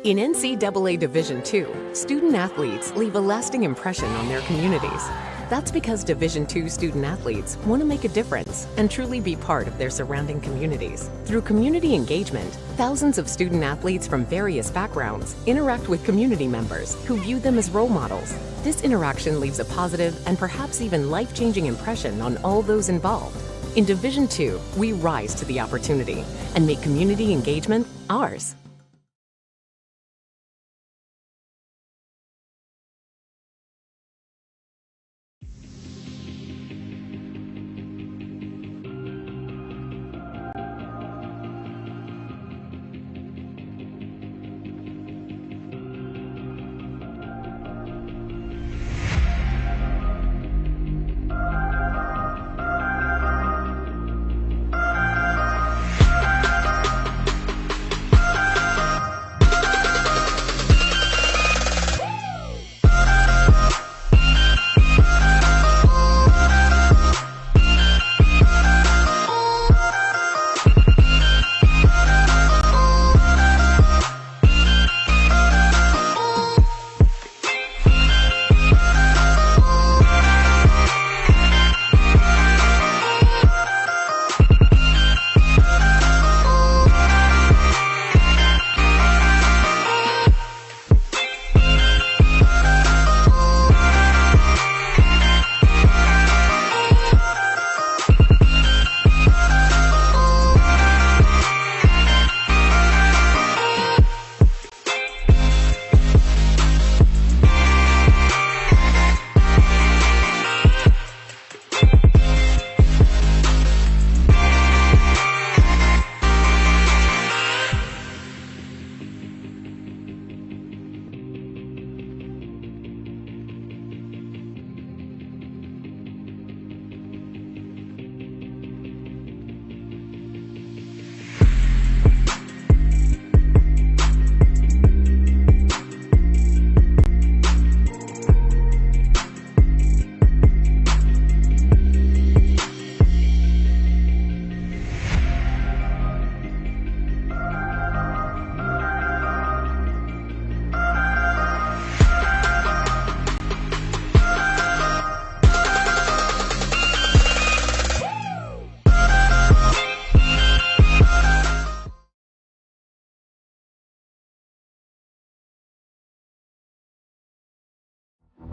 In NCAA Division II, student athletes leave a lasting impression on their communities. That's because Division II student athletes want to make a difference and truly be part of their surrounding communities. Through community engagement, thousands of student athletes from various backgrounds interact with community members who view them as role models. This interaction leaves a positive and perhaps even life-changing impression on all those involved. In Division II, we rise to the opportunity and make community engagement ours.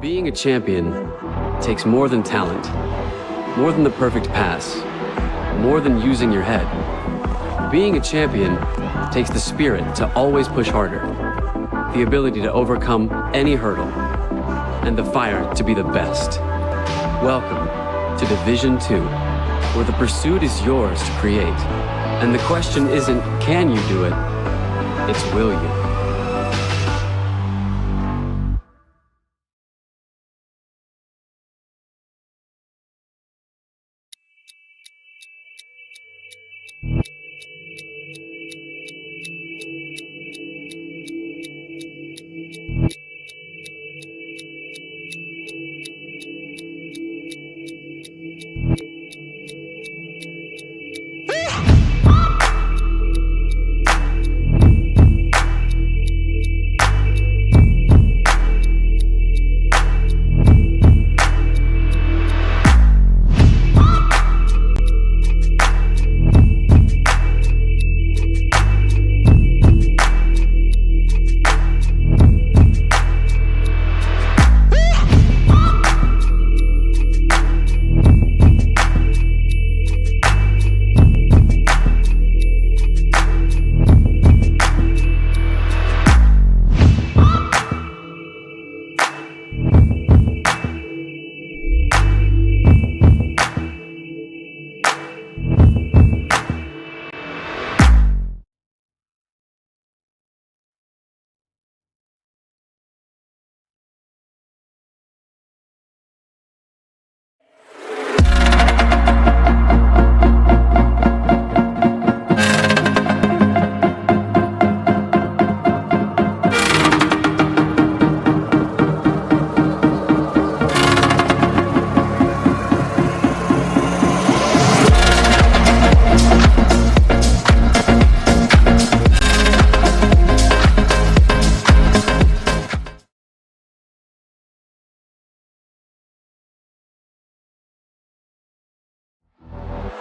Being a champion takes more than talent, more than the perfect pass, more than using your head. Being a champion takes the spirit to always push harder, the ability to overcome any hurdle, and the fire to be the best. Welcome to Division II, where the pursuit is yours to create. And the question isn't, can you do it? It's, will you?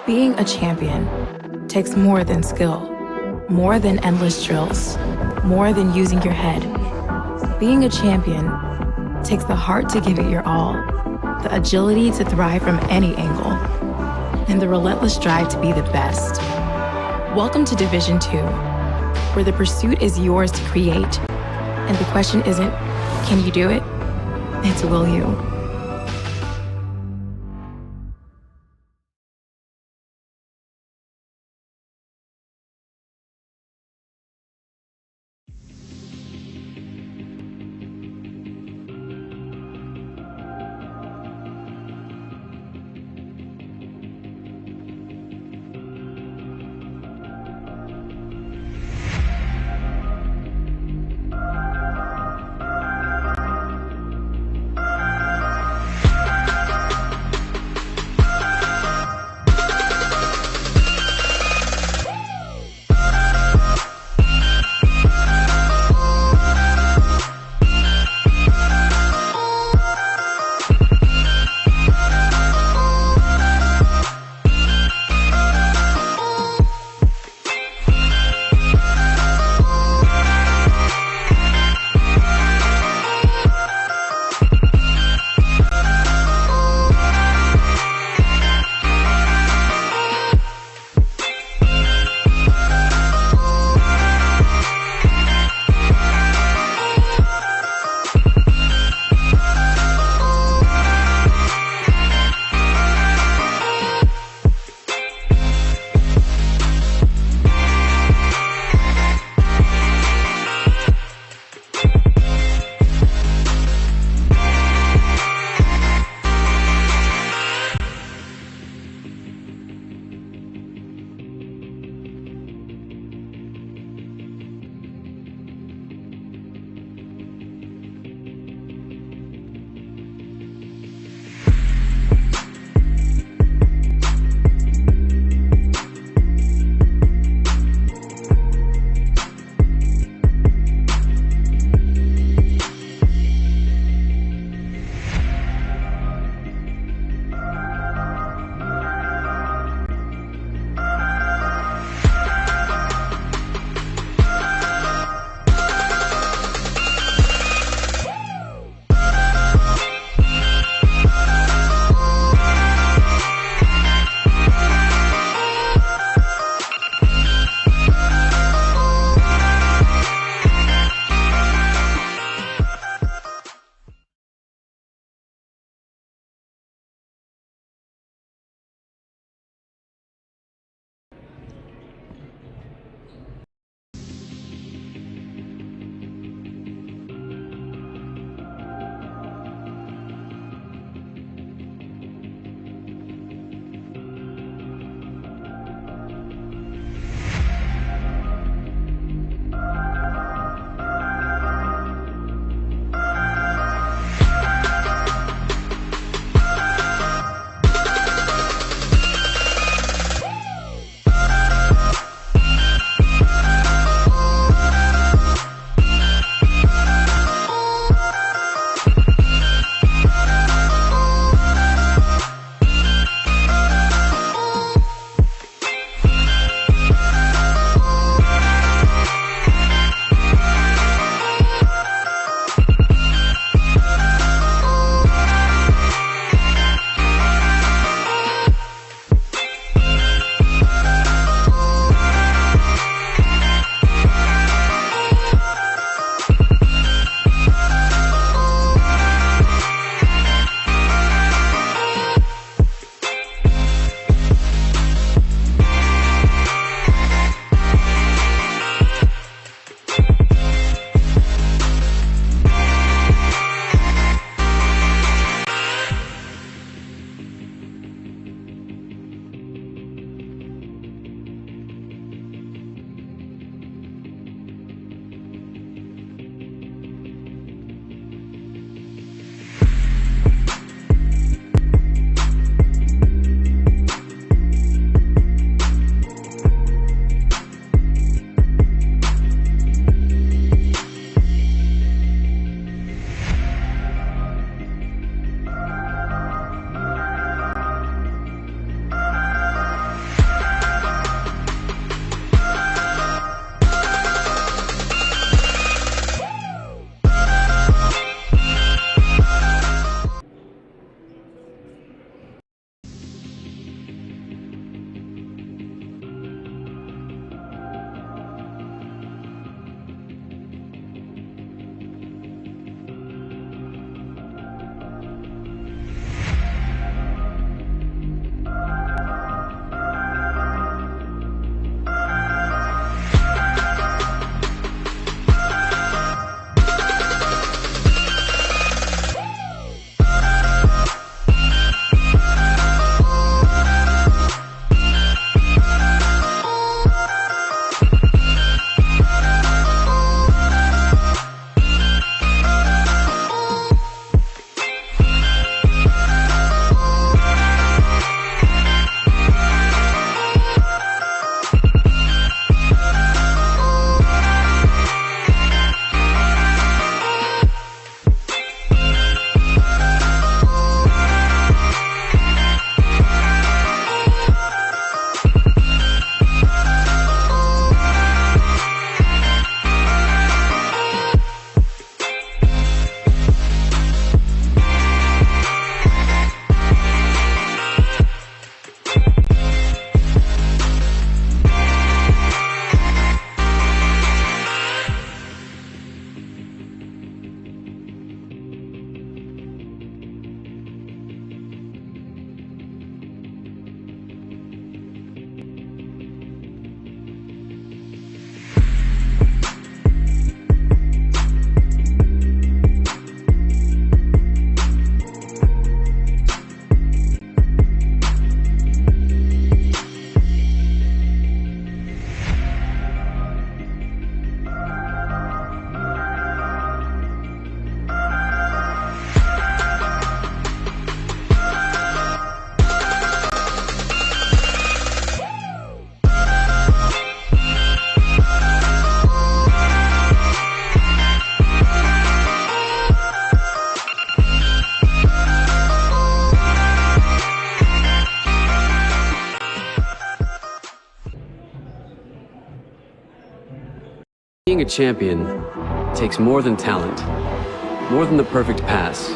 Being a champion takes more than skill, more than endless drills, more than using your head. Being a champion takes the heart to give it your all, the agility to thrive from any angle, and the relentless drive to be the best. Welcome to Division 2, where the pursuit is yours to create, and the question isn't, can you do it? It's, will you? Being a champion takes more than talent, more than the perfect pass,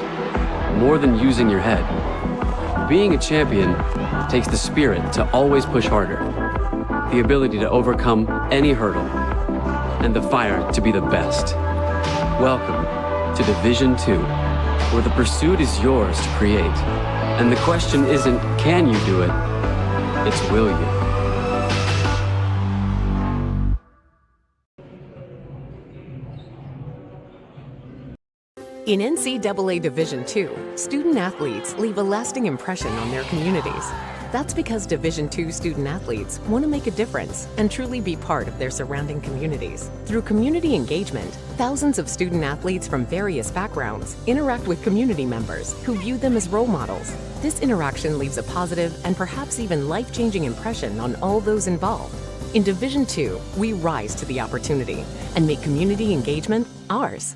more than using your head. Being a champion takes the spirit to always push harder, the ability to overcome any hurdle, and the fire to be the best. Welcome to Division 2, where the pursuit is yours to create. And the question isn't, can you do it? It's, will you? In NCAA Division II, student athletes leave a lasting impression on their communities. That's because Division II student athletes want to make a difference and truly be part of their surrounding communities. Through community engagement, thousands of student athletes from various backgrounds interact with community members who view them as role models. This interaction leaves a positive and perhaps even life-changing impression on all those involved. In Division II, we rise to the opportunity and make community engagement ours.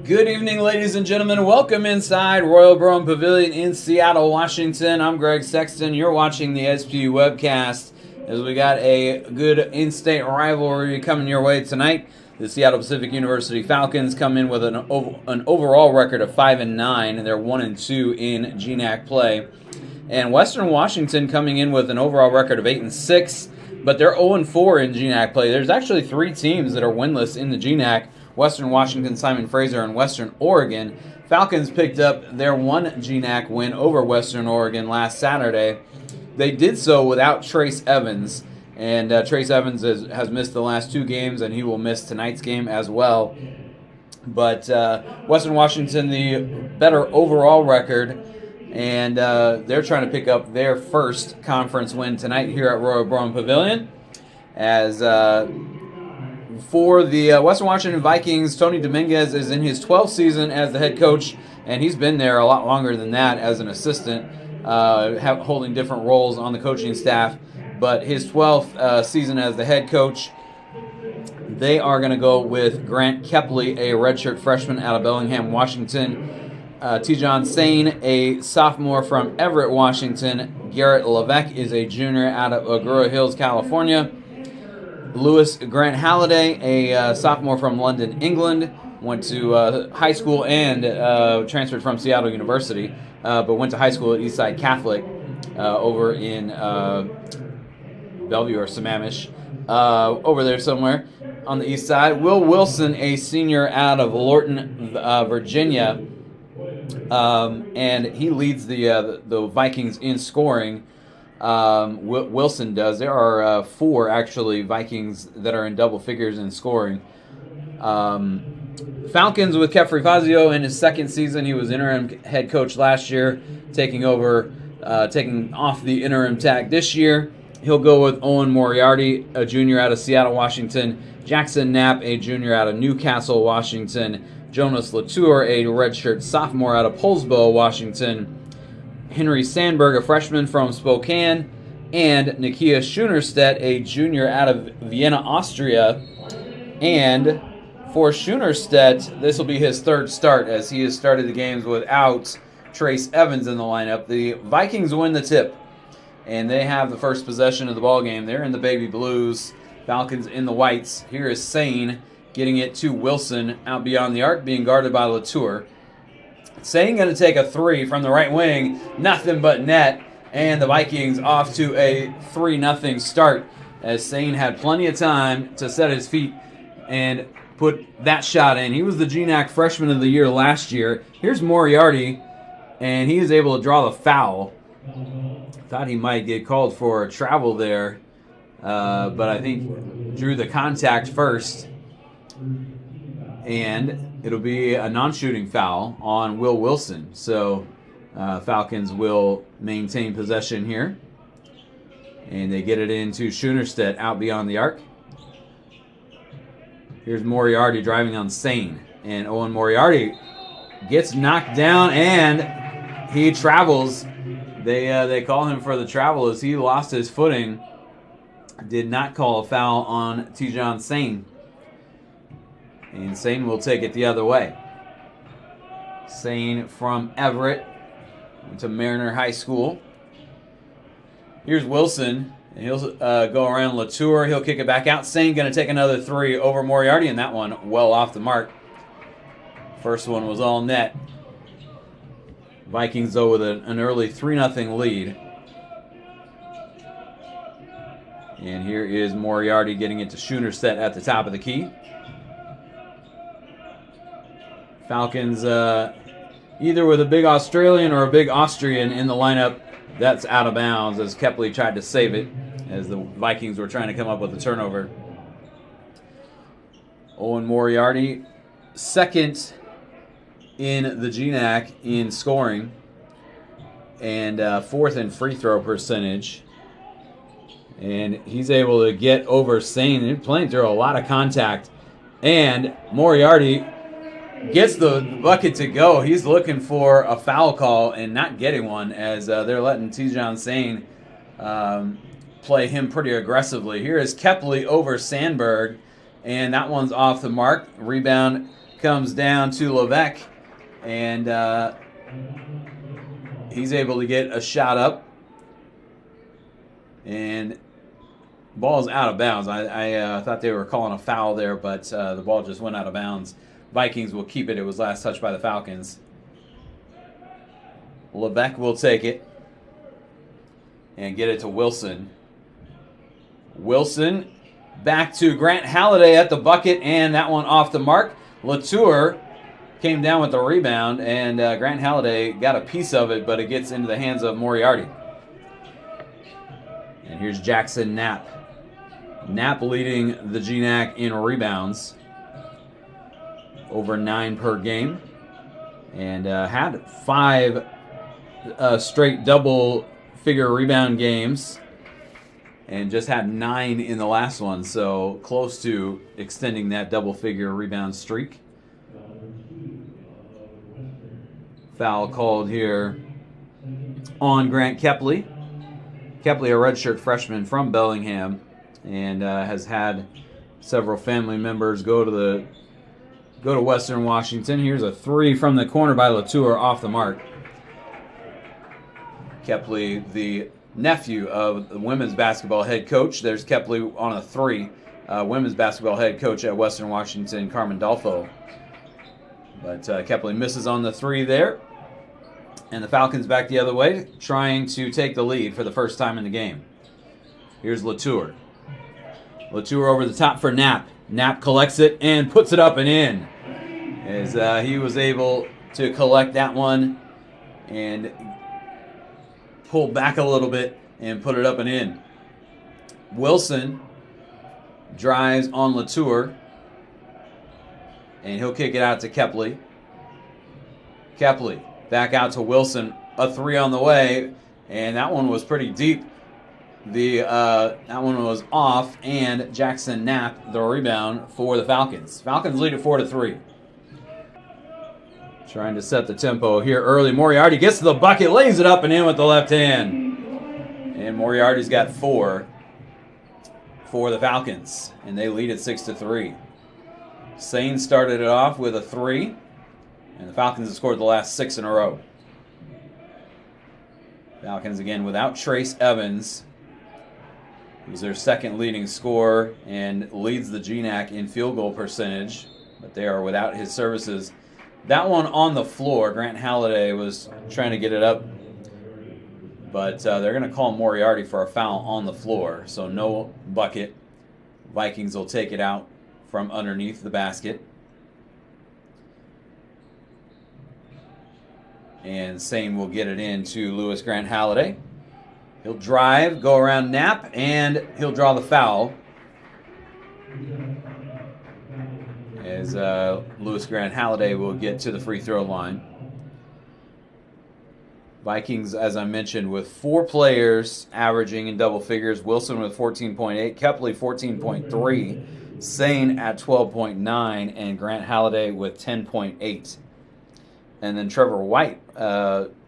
Good evening, ladies and gentlemen. Welcome inside Royal Broham Pavilion in Seattle, Washington. I'm Greg Sexton. You're watching the SPU webcast as we got a good in-state rivalry coming your way tonight. The Seattle Pacific University Falcons come in with an overall record of 5-9, and they're 1-2 in GNAC play. And Western Washington coming in with an overall record of 8-6, but they're 0-4 in GNAC play. There's actually 3 teams that are winless in the GNAC. Western Washington, Simon Fraser, and Western Oregon. Falcons picked up their one GNAC win over Western Oregon last Saturday. They did so without Trace Evans, and Trace Evans has missed the last 2 games, and he will miss tonight's game as well. But Western Washington, the better overall record, and they're trying to pick up their first conference win tonight here at Royal Broham Pavilion. As for the Western Washington Vikings, Tony Dominguez is in his 12th season as the head coach, and he's been there a lot longer than that as an assistant, holding different roles on the coaching staff. But his 12th season as the head coach, they are going to go with Grant Kepley, a redshirt freshman out of Bellingham, Washington. Tijon Sane, a sophomore from Everett, Washington. Garrett Levesque is a junior out of Agoura Hills, California. Lewis Grant Halliday, a sophomore from London, England, went to high school and transferred from Seattle University, but went to high school at Eastside Catholic over in Bellevue or Sammamish, over there somewhere on the east side. Will Wilson, a senior out of Lorton, Virginia, and he leads the Vikings in scoring. Wilson does. There are 4 actually Vikings that are in double figures in scoring. Falcons with Kefri Fazio in his 2nd season. He was interim head coach last year, taking off the interim tag this year. He'll go with Owen Moriarty, a junior out of Seattle, Washington. Jackson Knapp, a junior out of Newcastle, Washington. Jonas Latour, a redshirt sophomore out of Poulsbo, Washington. Henry Sandberg, a freshman from Spokane, and Nakia Schoenerstedt, a junior out of Vienna, Austria. And for Schoenerstedt, this will be his 3rd start as he has started the games without Trace Evans in the lineup. The Vikings win the tip, and they have the first possession of the ball game. They're in the baby blues, Falcons in the whites. Here is Sane getting it to Wilson out beyond the arc, being guarded by Latour. Sane going to take a 3 from the right wing. Nothing but net. And the Vikings off to a 3-0 start, as Sane had plenty of time to set his feet and put that shot in. He was the GNAC Freshman of the Year last year. Here's Moriarty, and he is able to draw the foul. Thought he might get called for a travel there, but I think drew the contact first. And it'll be a non-shooting foul on Will Wilson. So Falcons will maintain possession here. And they get it into Schoenerstedt out beyond the arc. Here's Moriarty driving on Sane. And Owen Moriarty gets knocked down and he travels. They call him for the travel as he lost his footing. Did not call a foul on Tijon Sane. And Sane will take it the other way. Sane from Everett went to Mariner High School. Here's Wilson. And he'll go around Latour. He'll kick it back out. Sane going to take another three over Moriarty, and that one well off the mark. First one was all net. Vikings, though, with an early 3-0 lead. And here is Moriarty getting it to Schoenerstedt at the top of the key. Falcons either with a big Australian or a big Austrian in the lineup. That's out of bounds as Kepley tried to save it as the Vikings were trying to come up with a turnover. Owen Moriarty, second in the GNAC in scoring and fourth in free throw percentage. And he's able to get over Sane. He's playing through a lot of contact. And Moriarty gets the bucket to go. He's looking for a foul call and not getting one as they're letting Tijon Sane play him pretty aggressively. Here is Kepley over Sandberg, and that one's off the mark. Rebound comes down to Levesque, and he's able to get a shot up. And ball's out of bounds. I thought they were calling a foul there, but the ball just went out of bounds. Vikings will keep it. It was last touched by the Falcons. Levesque will take it and get it to Wilson. Wilson back to Grant Halliday at the bucket, and that one off the mark. Latour came down with the rebound, and Grant Halliday got a piece of it, but it gets into the hands of Moriarty. And here's Jackson Knapp. Knapp leading the GNAC in rebounds. Over 9 per game. And had 5 straight double-figure rebound games. And just had 9 in the last one. So close to extending that double-figure rebound streak. Foul called here on Grant Kepley. Kepley, a redshirt freshman from Bellingham, and has had several family members go to Western Washington. Here's a three from the corner by Latour off the mark. Kepley, the nephew of the women's basketball head coach. There's Kepley on a three. Women's basketball head coach at Western Washington, Carmen Dolfo. But Kepley misses on the three there. And the Falcons back the other way, trying to take the lead for the first time in the game. Here's Latour. Latour over the top for Knapp. Knapp collects it and puts it up and in. As he was able to collect that one and pull back a little bit and put it up and in. Wilson drives on Latour. And he'll kick it out to Kepley. Kepley back out to Wilson. A three on the way. And that one was pretty deep. That one was off, and Jackson Knapp the rebound for the Falcons. Falcons lead it 4-3. Trying to set the tempo here early. Moriarty gets to the bucket, lays it up and in with the left hand. And Moriarty's got 4 for the Falcons, and they lead it 6-3. Sane started it off with a 3, and the Falcons have scored the last 6 in a row. Falcons again without Trace Evans. He's their second leading scorer and leads the GNAC in field goal percentage, but they are without his services. That one on the floor, Grant Halliday was trying to get it up But they're going to call Moriarty for a foul on the floor, so no bucket. Vikings will take it out from underneath the basket. And Sane will get it into Lewis Grant Halliday. He'll drive, go around Knapp, and he'll draw the foul. As Lewis Grant Halliday will get to the free throw line. Vikings, as I mentioned, with 4 players averaging in double figures. Wilson with 14.8, Kepley 14.3, Sane at 12.9, and Grant Halliday with 10.8. And then Trevor White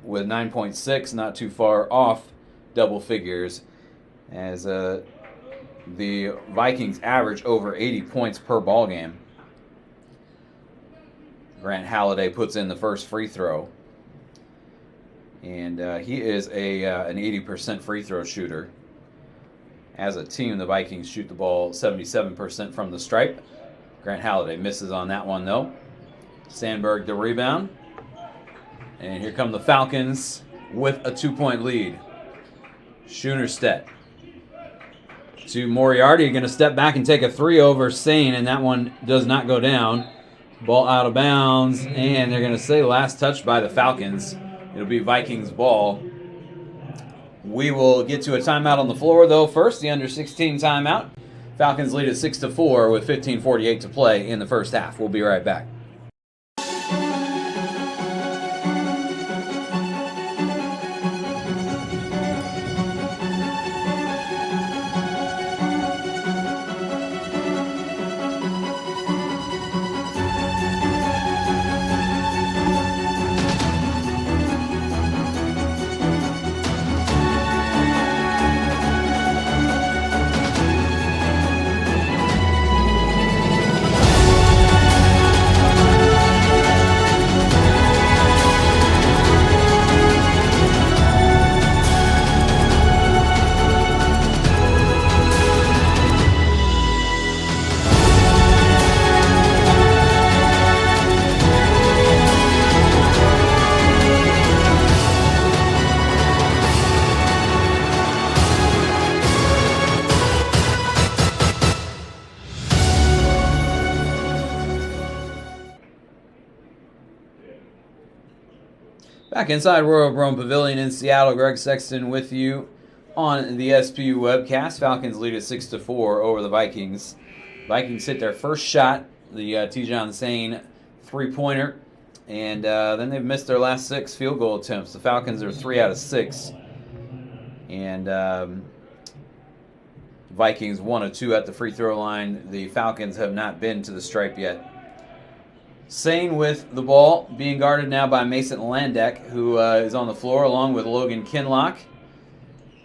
with 9.6, not too far off double figures, as the Vikings average over 80 points per ball game. Grant Halliday puts in the first free throw. And he is an 80% free throw shooter. As a team, the Vikings shoot the ball 77% from the stripe. Grant Halliday misses on that one, though. Sandberg the rebound. And here come the Falcons with a 2-point lead. Schoenerstedt to Moriarty. Going to step back and take a 3 over Sane, and that one does not go down. Ball out of bounds, and they're going to say last touch by the Falcons. It'll be Vikings ball. We will get to a timeout on the floor, though. First, the under-16 timeout. Falcons lead at 6-4 with 15:48 to play in the first half. We'll be right back. Back inside Royal Brome Pavilion in Seattle, Greg Sexton with you on the SPU webcast. Falcons lead at 6-4 over the Vikings. Vikings hit their first shot, the Tijon Sane three-pointer, and then they've missed their last 6 field goal attempts. The Falcons are 3 out of 6, and Vikings 1 of 2 at the free throw line. The Falcons have not been to the stripe yet. Sane with the ball, being guarded now by Mason Landek, who is on the floor along with Logan Kinlock.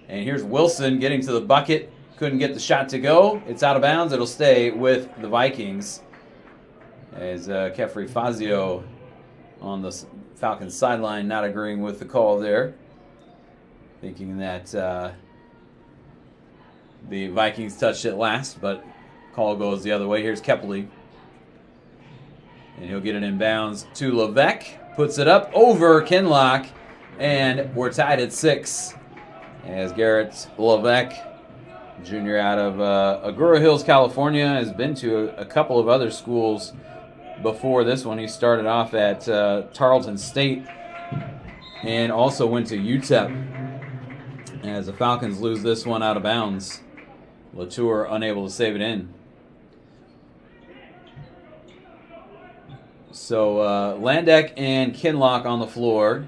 And here's Wilson getting to the bucket. Couldn't get the shot to go. It's out of bounds. It'll stay with the Vikings. As Kefri Fazio on the Falcons sideline not agreeing with the call there. Thinking that the Vikings touched it last, but call goes the other way. Here's Kepley. And he'll get it in bounds to Levesque. Puts it up over Kinlock. And we're tied at 6. As Garrett Levesque, junior out of Agoura Hills, California, has been to a couple of other schools before this one. He started off at Tarleton State and also went to UTEP. As the Falcons lose this one out of bounds. Latour unable to save it in. So Landek and Kinlock on the floor,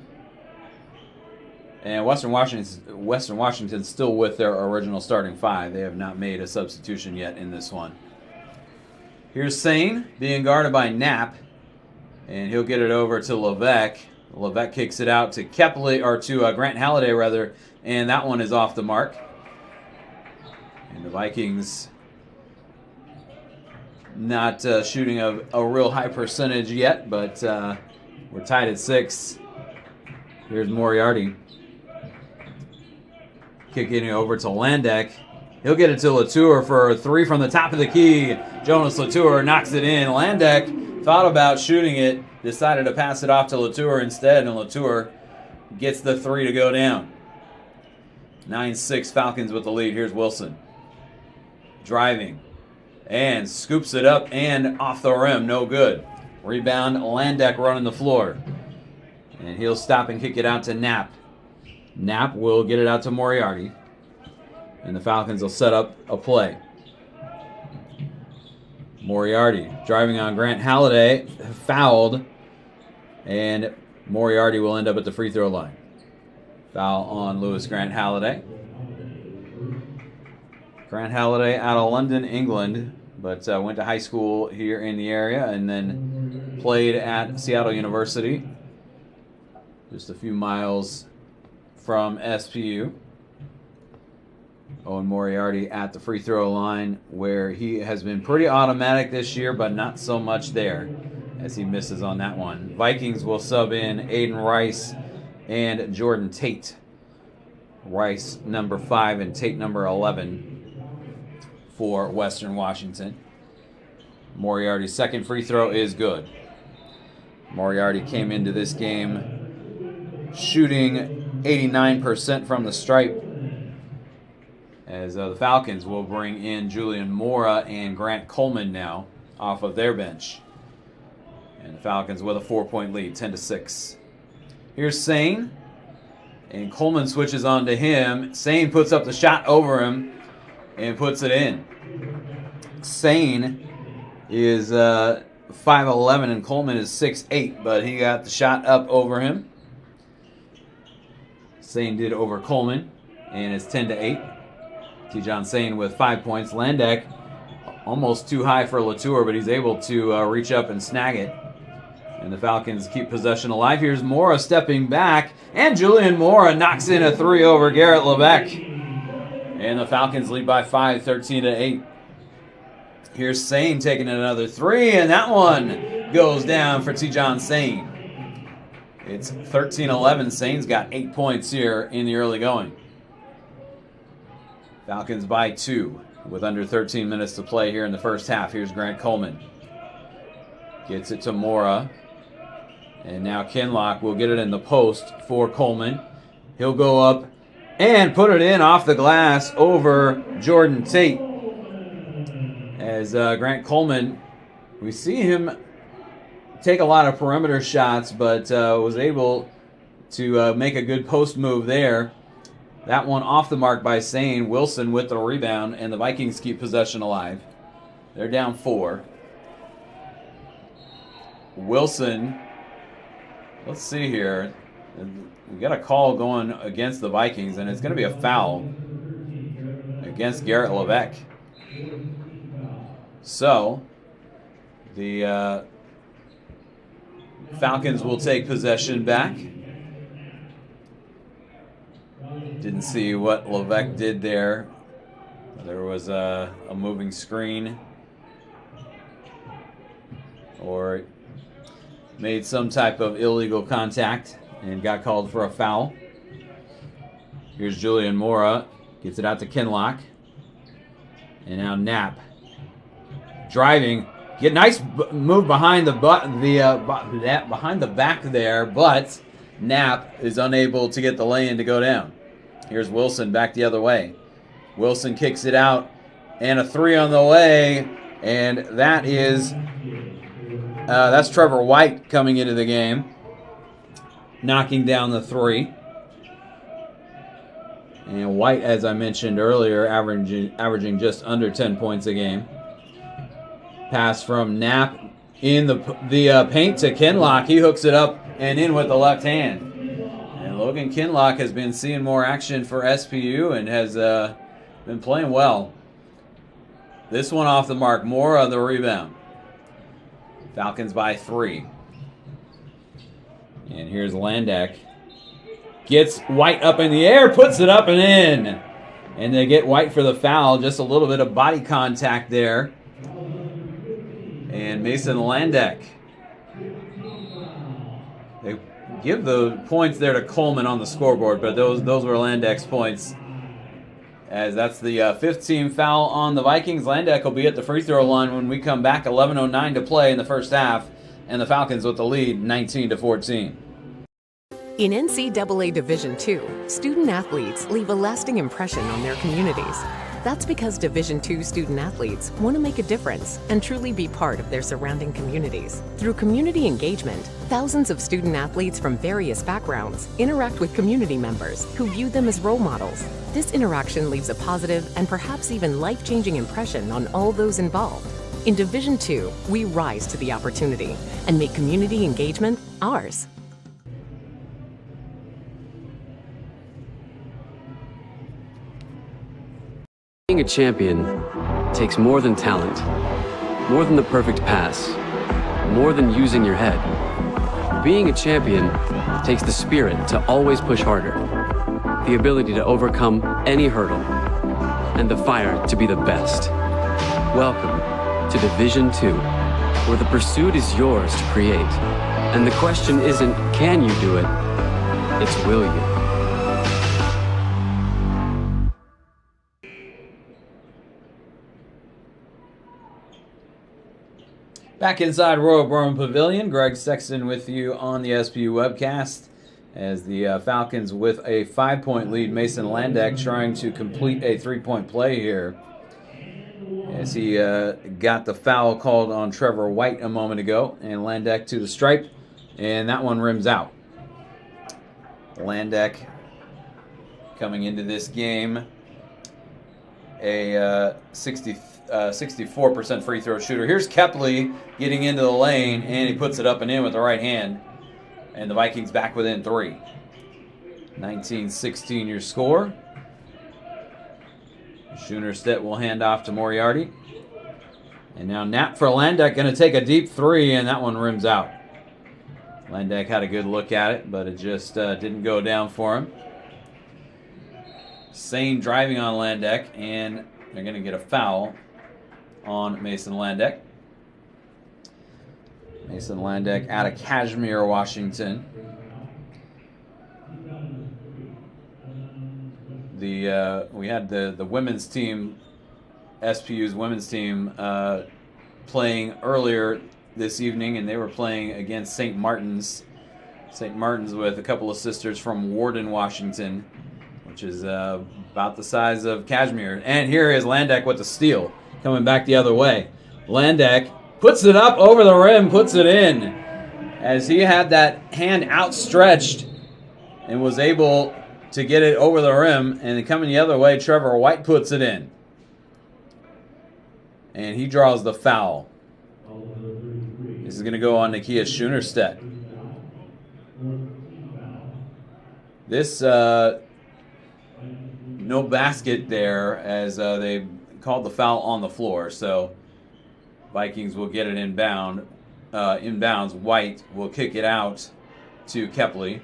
and Western Washington still with their original starting 5. They have not made a substitution yet in this one. Here's Sane being guarded by Knapp, and he'll get it over to Levesque. Levesque kicks it out to Kepley, or to Grant Halliday rather, and that one is off the mark. And the Vikings not shooting a real high percentage yet, but we're tied at 6. Here's Moriarty. Kicking it over to Landek. He'll get it to Latour for a 3 from the top of the key. Jonas Latour knocks it in. Landek thought about shooting it, decided to pass it off to Latour instead, and Latour gets the 3 to go down. 9-6 Falcons with the lead. Here's Wilson. Driving. And scoops it up and off the rim. No good. Rebound, Landeck running the floor. And he'll stop and kick it out to Knapp. Knapp will get it out to Moriarty. And the Falcons will set up a play. Moriarty driving on Grant Halliday. Fouled. And Moriarty will end up at the free throw line. Foul on Lewis Grant Halliday. Grant Halliday out of London, England, but went to high school here in the area and then played at Seattle University, just a few miles from SPU. Owen Moriarty at the free throw line, where he has been pretty automatic this year, but not so much there as he misses on that one. Vikings will sub in Aiden Rice and Jordan Tate. Rice number 5 and Tate number 11 for Western Washington. Moriarty's second free throw is good. Moriarty came into this game shooting 89% from the stripe, as the Falcons will bring in Julian Mora and Grant Coleman now off of their bench. And the Falcons with a 4-point lead, 10-6. Here's Sane, and Coleman switches on to him. Sane puts up the shot over him and puts it in. Sane is 5'11", and Coleman is 6'8", but he got the shot up over him. Sane did over Coleman, and it's 10-8. T-John Sane with 5 points. Landeck almost too high for Latour, but he's able to reach up and snag it. And the Falcons keep possession alive. Here's Mora stepping back, and Julian Mora knocks in a 3 over Garrett Lebec. And the Falcons lead by 5, 13-8. Here's Sane taking another 3, and that one goes down for T-John Sane. It's 13-11. Sane's got 8 points here in the early going. Falcons by 2 with under 13 minutes to play here in the first half. Here's Grant Coleman. Gets it to Mora. And now Kinlock will get it in the post for Coleman. He'll go up and put it in off the glass over Jordan Tate. As Grant Coleman, we see him take a lot of perimeter shots, but was able to make a good post move there. That one off the mark by Sane. Wilson with the rebound, and the Vikings keep possession alive. They're down 4. Wilson, let's see here. We got a call going against the Vikings, and it's going to be a foul against Garrett Lebec. So, the Falcons will take possession back. Didn't see what Lebec did there. There was a moving screen, or made some type of illegal contact and got called for a foul. Here's Julian Mora. Gets it out to Kinlock. And now Knapp. Driving. Get nice move behind behind the back there, but Knapp is unable to get the lay-in to go down. Here's Wilson back the other way. Wilson kicks it out, and a 3 on the way, and that is that's Trevor White coming into the game, knocking down the 3. And White, as I mentioned earlier, averaging just under 10 points a game. Pass from Knapp in the paint to Kinlock. He hooks it up and in with the left hand. And Logan Kinlock has been seeing more action for SPU and has been playing well. This one off the mark. Mora the rebound. Falcons by 3. And here's Landeck. Gets White up in the air, puts it up and in. And they get White for the foul. Just a little bit of body contact there. And Mason Landeck. They give the points there to Coleman on the scoreboard, but those were Landeck's points. As that's the 15th foul on the Vikings. Landeck will be at the free throw line when we come back. 11:09 to play in the first half, and the Falcons with the lead, 19-14. In NCAA Division II, student athletes leave a lasting impression on their communities. That's because Division II student athletes want to make a difference and truly be part of their surrounding communities. Through community engagement, thousands of student athletes from various backgrounds interact with community members who view them as role models. This interaction leaves a positive and perhaps even life-changing impression on all those involved. In Division II, we rise to the opportunity and make community engagement ours. Being a champion takes more than talent, more than the perfect pass, more than using your head. Being a champion takes the spirit to always push harder, the ability to overcome any hurdle, and the fire to be the best. Welcome to Division II, where the pursuit is yours to create. And the question isn't, can you do it? It's, will you? Back inside Royal Broome Pavilion, Greg Sexton with you on the SPU webcast as the Falcons with a 5-point lead. Mason Landeck trying to complete a 3-point play here as he got the foul called on Trevor White a moment ago, and Landeck to the stripe, and that one rims out. Landeck coming into this game a 64% free throw shooter. Here's Kepley getting into the lane, and he puts it up and in with the right hand. And the Vikings back within 3. 19-16 your score. Schoenerstedt will hand off to Moriarty. And now Knapp for Landeck, going to take a deep 3, and that one rims out. Landeck had a good look at it, but it just didn't go down for him. Sane driving on Landeck, and they're going to get a foul on Mason Landeck. Mason Landeck out of Kashmere, Washington. We had the women's team, SPU's women's team, playing earlier this evening, and they were playing against St. Martin's. St. Martin's with a couple of sisters from Warden, Washington, which is about the size of Kashmere. And here is Landeck with the steal, coming back the other way. Landeck puts it up over the rim, puts it in, as he had that hand outstretched and was able to get it over the rim. And then coming the other way, Trevor White puts it in. And he draws the foul. This is going to go on Nakia Schoenerstedt. This, no basket there, as they called the foul on the floor. So Vikings will get it inbounds. White will kick it out to Kepley.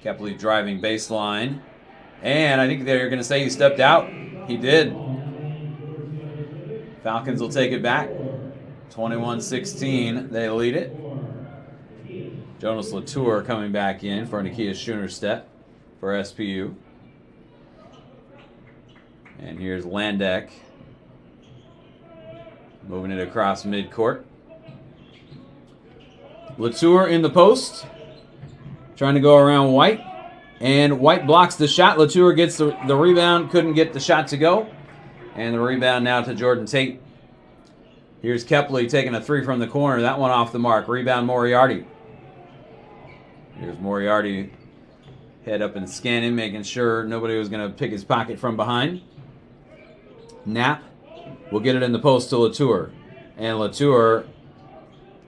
Kepley driving baseline. And I think they're going to say he stepped out. He did. Falcons will take it back. 21-16, they lead it. Jonas Latour coming back in for Nakia Schoenerstedt for SPU. And here's Landeck moving it across midcourt. Latour in the post, trying to go around White. And White blocks the shot. Latour gets the rebound, couldn't get the shot to go. And the rebound now to Jordan Tate. Here's Kepley taking a 3 from the corner. That one off the mark. Rebound Moriarty. Here's Moriarty, head up and scanning, making sure nobody was going to pick his pocket from behind. Knapp will get it in the post to Latour. And Latour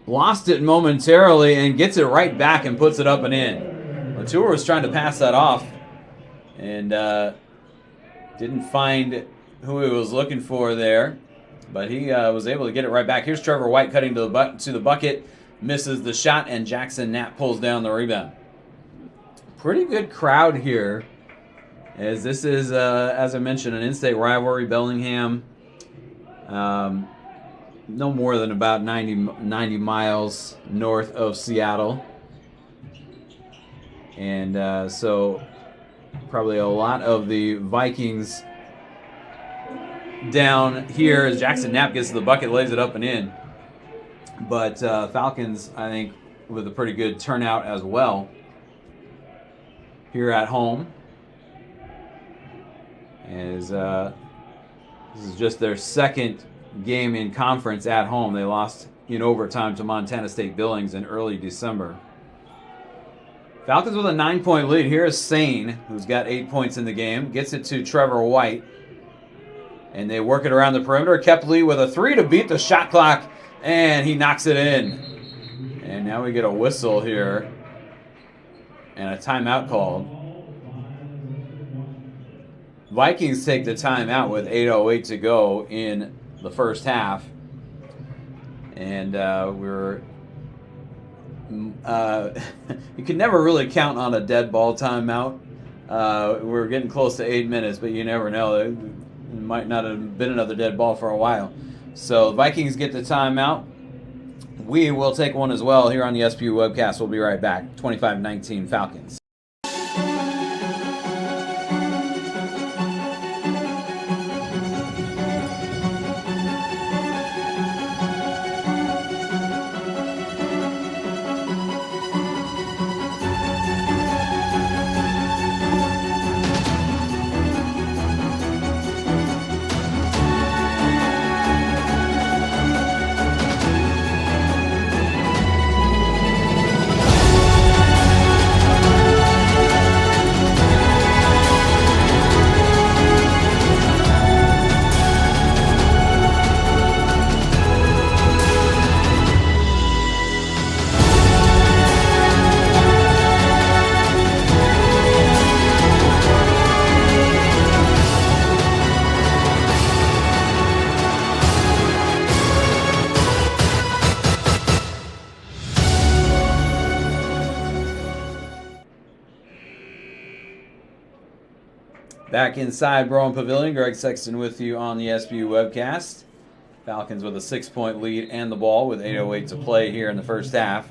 lost it momentarily and gets it right back and puts it up and in. Latour was trying to pass that off and didn't find who he was looking for there. But he was able to get it right back. Here's Trevor White cutting to the bucket. Misses the shot, and Jackson Knapp pulls down the rebound. Pretty good crowd here, as this is, as I mentioned, an in-state rivalry. Bellingham, no more than about 90 miles north of Seattle. And so probably a lot of the Vikings down here as Jackson Knapp gets to the bucket, lays it up and in. But Falcons, I think, with a pretty good turnout as well here at home. As this is just their second game in conference at home. They lost in overtime to Montana State Billings in early December. Falcons with a 9-point lead. Here's Sane, who's got 8 points in the game. Gets it to Trevor White. And they work it around the perimeter. Kepley with a 3 to beat the shot clock. And he knocks it in. And now we get a whistle here. And a timeout called. Vikings take the timeout with 8:08 to go in the first half. And you can never really count on a dead ball timeout. We're getting close to 8 minutes, but you never know. It might not have been another dead ball for a while. So Vikings get the timeout. We will take one as well here on the SPU webcast. We'll be right back. 25-19 Falcons. Back inside Browan Pavilion, Greg Sexton with you on the SBU webcast. Falcons with a 6-point lead and the ball with 8:08 to play here in the first half.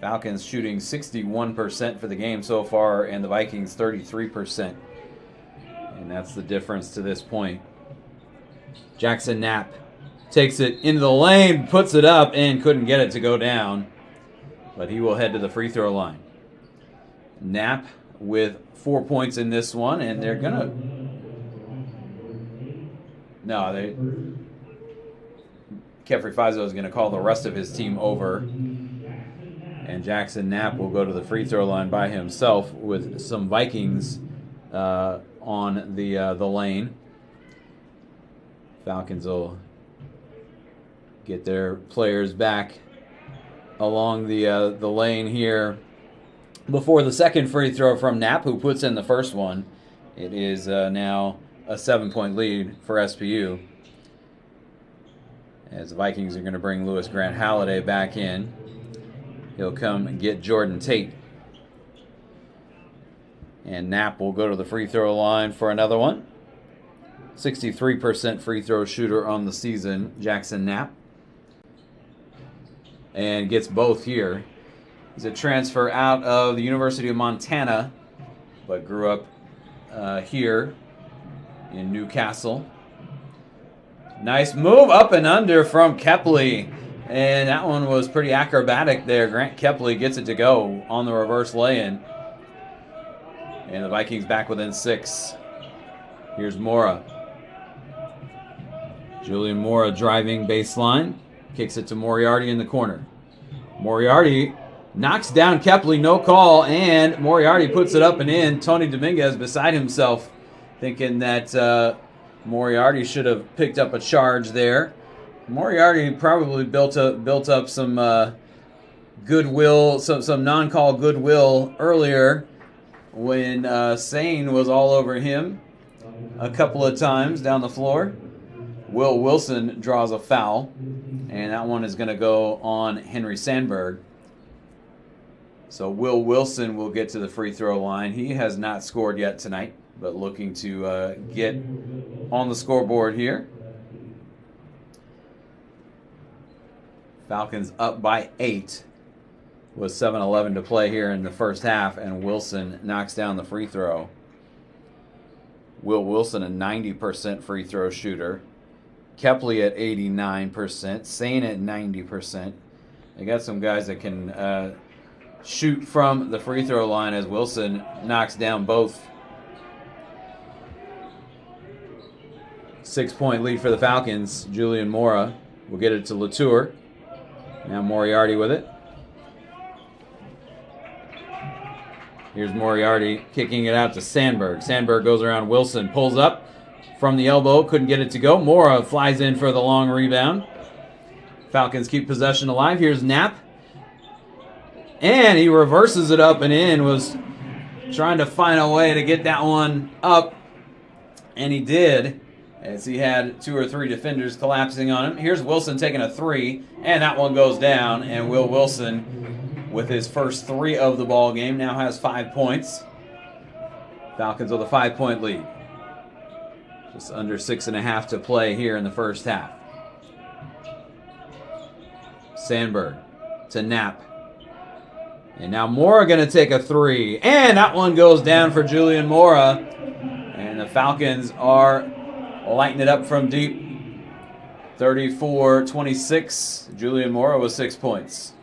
Falcons shooting 61% for the game so far, and the Vikings 33%. And that's the difference to this point. Jackson Knapp takes it into the lane, puts it up, and couldn't get it to go down. But he will head to the free throw line. Knapp with 4 points in this one, and they're gonna. Kefri Fizo is going to call the rest of his team over, and Jackson Knapp will go to the free throw line by himself with some Vikings on the lane. Falcons will get their players back along the lane here before the second free throw from Knapp, who puts in the first one. It is now a 7-point lead for SPU, as the Vikings are going to bring Lewis Grant Halliday back in. He'll come and get Jordan Tate. And Knapp will go to the free throw line for another one. 63% free throw shooter on the season, Jackson Knapp. And gets both here. He's a transfer out of the University of Montana, but grew up here in Newcastle. Nice move up and under from Kepley. And that one was pretty acrobatic there. Grant Kepley gets it to go on the reverse lay-in. And the Vikings back within 6. Here's Mora. Julian Mora driving baseline. Kicks it to Moriarty in the corner. Moriarty knocks down Kepley, no call, and Moriarty puts it up and in. Tony Dominguez beside himself, thinking that Moriarty should have picked up a charge there. Moriarty probably built up some goodwill, some non-call goodwill earlier when Sane was all over him a couple of times down the floor. Will Wilson draws a foul, and that one is going to go on Henry Sandberg. So Will Wilson will get to the free throw line. He has not scored yet tonight, but looking to get on the scoreboard here. Falcons up by 8 with 7:11 to play here in the first half, and Wilson knocks down the free throw. Will Wilson, a 90% free throw shooter. Kepley at 89%. Sane at 90%. They got some guys that can shoot from the free throw line as Wilson knocks down both. 6-point lead for the Falcons. Julian Mora will get it to Latour. Now Moriarty with it. Here's Moriarty kicking it out to Sandberg. Sandberg goes around Wilson, pulls up from the elbow, couldn't get it to go. Mora flies in for the long rebound. Falcons keep possession alive. Here's Knapp. And he reverses it up and in. Was trying to find a way to get that one up. And he did, as he had 2 or 3 defenders collapsing on him. Here's Wilson taking a 3. And that one goes down. And Will Wilson, with his first 3 of the ball game, now has 5 points. Falcons with a 5-point lead. Just under 6.5 to play here in the first half. Sandberg to Knapp. And now Mora going to take a 3. And that one goes down for Julian Mora. And the Falcons are lighting it up from deep. 34-26. Julian Mora with 6 points.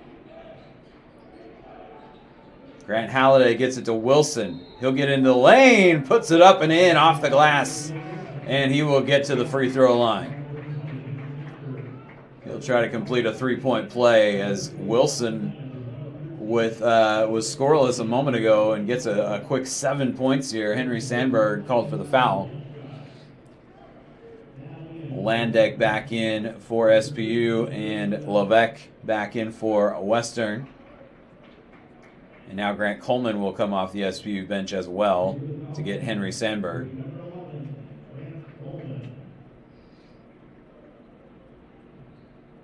Grant Halliday gets it to Wilson. He'll get into the lane, puts it up and in off the glass. And he will get to the free throw line. He'll try to complete a 3-point play as Wilson was scoreless a moment ago and gets a quick 7 points here. Henry Sandberg called for the foul. Landek back in for SPU and Levesque back in for Western. And now Grant Coleman will come off the SPU bench as well to get Henry Sandberg.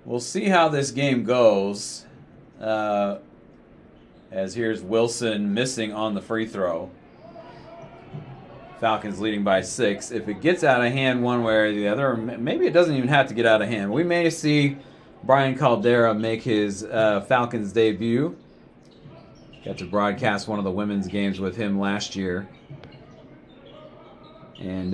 We'll see how this game goes. As here's Wilson missing on the free throw. Falcons leading by 6. If it gets out of hand one way or the other, or maybe it doesn't even have to get out of hand. We may see Brian Caldera make his Falcons debut. Got to broadcast one of the women's games with him last year. And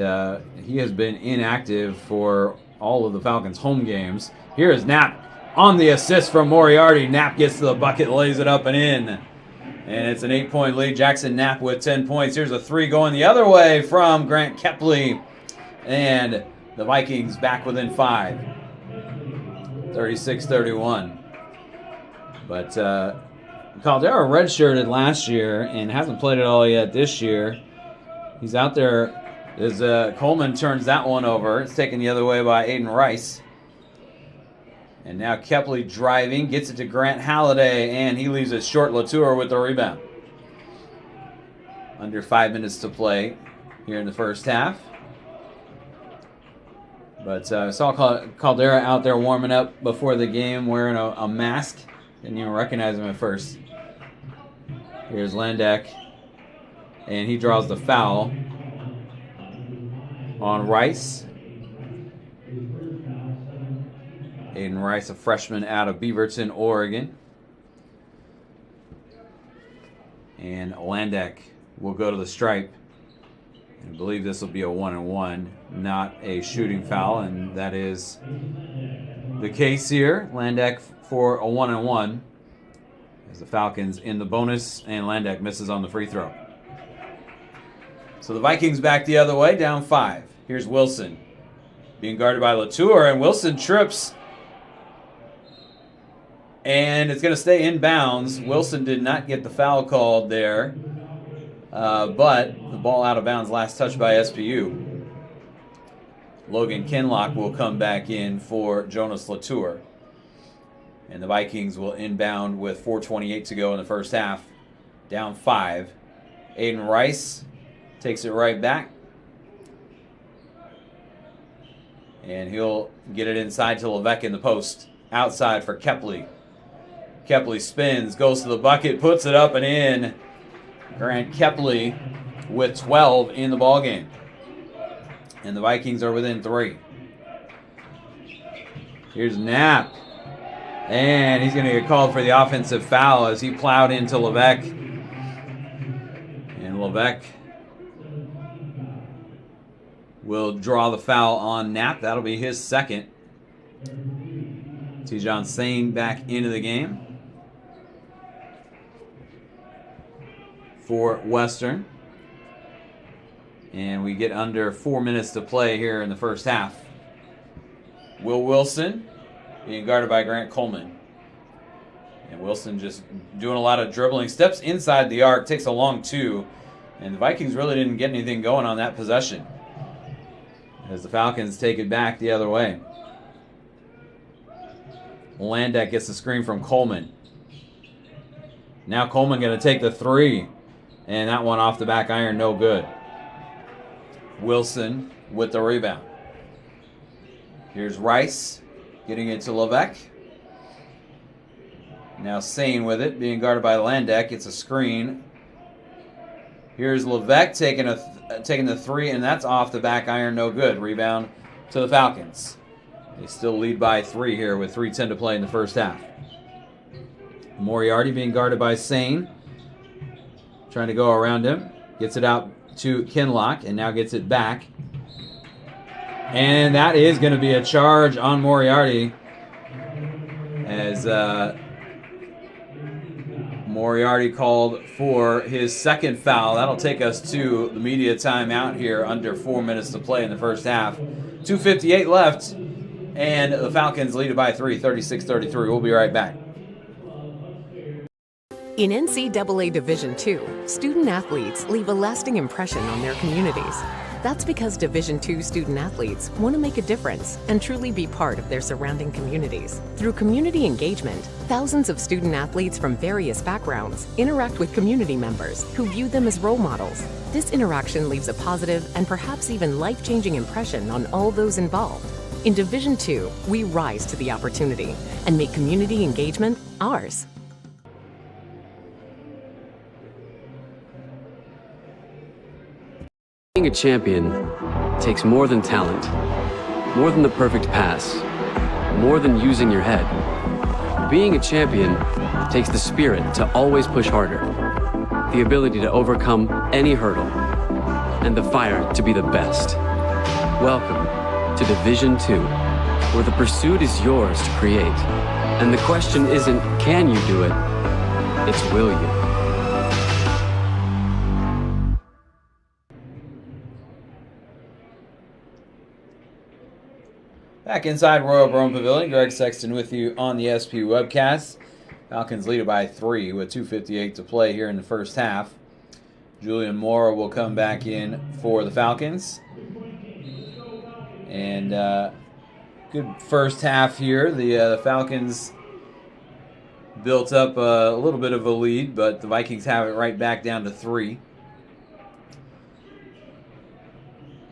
he has been inactive for all of the Falcons' home games. Here is Knapp on the assist from Moriarty. Knapp gets to the bucket, lays it up and in. And it's an 8-point lead. Jackson Knapp with 10 points. Here's a 3 going the other way from Grant Kepley. And the Vikings back within 5. 36-31. But Caldera redshirted last year and hasn't played it all yet this year. He's out there as Coleman turns that one over. It's taken the other way by Aiden Rice. And now Kepley driving, gets it to Grant Halliday, and he leaves it short. Latour with the rebound. Under 5 minutes to play here in the first half. But I saw Caldera out there warming up before the game wearing a mask. Didn't even recognize him at first. Here's Landek, and he draws the foul on Rice. Aiden Rice, a freshman out of Beaverton, Oregon. And Landek will go to the stripe. I believe this will be a 1-and-1, not a shooting foul, and that is the case here. Landek for a 1-and-1 as the Falcons in the bonus, and Landek misses on the free throw. So the Vikings back the other way, down 5. Here's Wilson being guarded by Latour, and Wilson trips. And it's going to stay in bounds. Wilson did not get the foul called there. But the ball out of bounds, last touch by SPU. Logan Kinlock will come back in for Jonas Latour. And the Vikings will inbound with 4:28 to go in the first half. Down 5. Aiden Rice takes it right back. And he'll get it inside to Levesque in the post. Outside for Kepley. Kepley spins, goes to the bucket, puts it up and in. Grant Kepley with 12 in the ballgame. And the Vikings are within 3. Here's Knapp. And he's going to get called for the offensive foul as he plowed into Levesque. And Levesque will draw the foul on Knapp. That'll be his second. Tijon Sane back into the game. for Western. And we get under 4 minutes to play here in the first half. Will Wilson being guarded by Grant Coleman. And Wilson just doing a lot of dribbling. Steps inside the arc, takes a long two. And the Vikings really didn't get anything going on that possession, as the Falcons take it back the other way. Landak gets the screen from Coleman. Now Coleman going to take the three. And that one off the back iron, no good. Wilson with the rebound. Here's Rice getting it to Levesque. Now Sane with it, being guarded by Landak. It's a screen. Here's Levesque taking the three, and that's off the back iron, no good. Rebound to the Falcons. They still lead by 3 here with 3:10 to play in the first half. Moriarty being guarded by Sane. Trying to go around him. Gets it out to Kinlock, and now gets it back. And that is going to be a charge on Moriarty, as Moriarty called for his second foul. That'll take us to the media timeout here, under 4 minutes to play in the first half. 2:58 left, and the Falcons lead it by 3, 36-33. We'll be right back. In NCAA Division II, student athletes leave a lasting impression on their communities. That's because Division II student athletes want to make a difference and truly be part of their surrounding communities. Through community engagement, thousands of student athletes from various backgrounds interact with community members who view them as role models. This interaction leaves a positive and perhaps even life-changing impression on all those involved. In Division II, we rise to the opportunity and make community engagement ours. Being a champion takes more than talent, more than the perfect pass, more than using your head. Being a champion takes the spirit to always push harder, the ability to overcome any hurdle, and the fire to be the best. Welcome to Division II, where the pursuit is yours to create. And the question isn't, can you do it? It's, will you? Back inside Royal Brome Pavilion, Greg Sexton with you on the SP webcast. Falcons lead it by 3 with 2:58 to play here in the first half. Julian Mora will come back in for the Falcons. And good first half here. The Falcons built up a little bit of a lead, but the Vikings have it right back down to 3.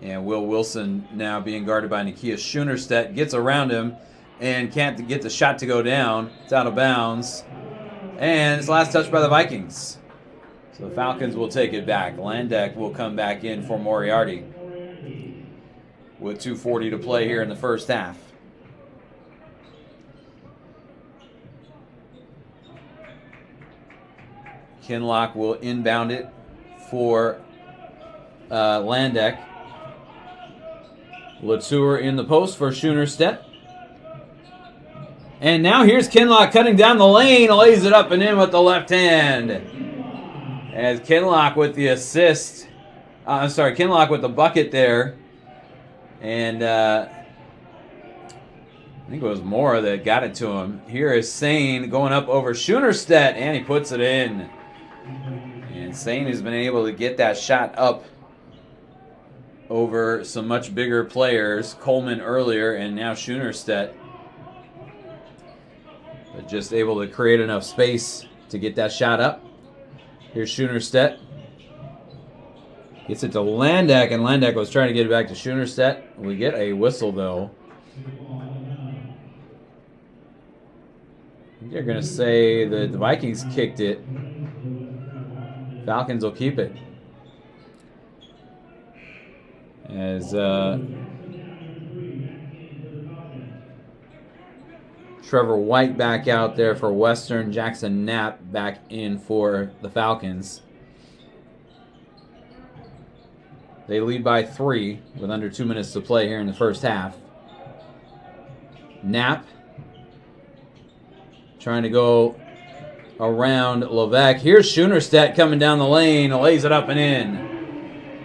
And Will Wilson now being guarded by Nakia Schoenerstedt. Gets around him and can't get the shot to go down. It's out of bounds. And it's last touch by the Vikings. So the Falcons will take it back. Landak will come back in for Moriarty with 2:40 to play here in the first half. Kinlock will inbound it for Landak. Latour in the post for Schoenerstedt. And now here's Kinlock cutting down the lane, lays it up and in with the left hand. As Kinlock with the assist. Kinlock with the bucket there. And I think it was Mora that got it to him. Here is Sane going up over Schoenerstedt, and he puts it in. And Sane has been able to get that shot up over some much bigger players. Coleman earlier, and now Schoenerstedt. But just able to create enough space to get that shot up. Here's Schoenerstedt. Gets it to Landak, and Landak was trying to get it back to Schoenerstedt. We get a whistle, though. They're going to say that the Vikings kicked it. Falcons will keep it. As Trevor White back out there for Western. Jackson Knapp back in for the Falcons. They lead by 3 with under 2 minutes to play here in the first half. Knapp trying to go around Levesque. Here's Schoenerstedt coming down the lane, lays it up and in.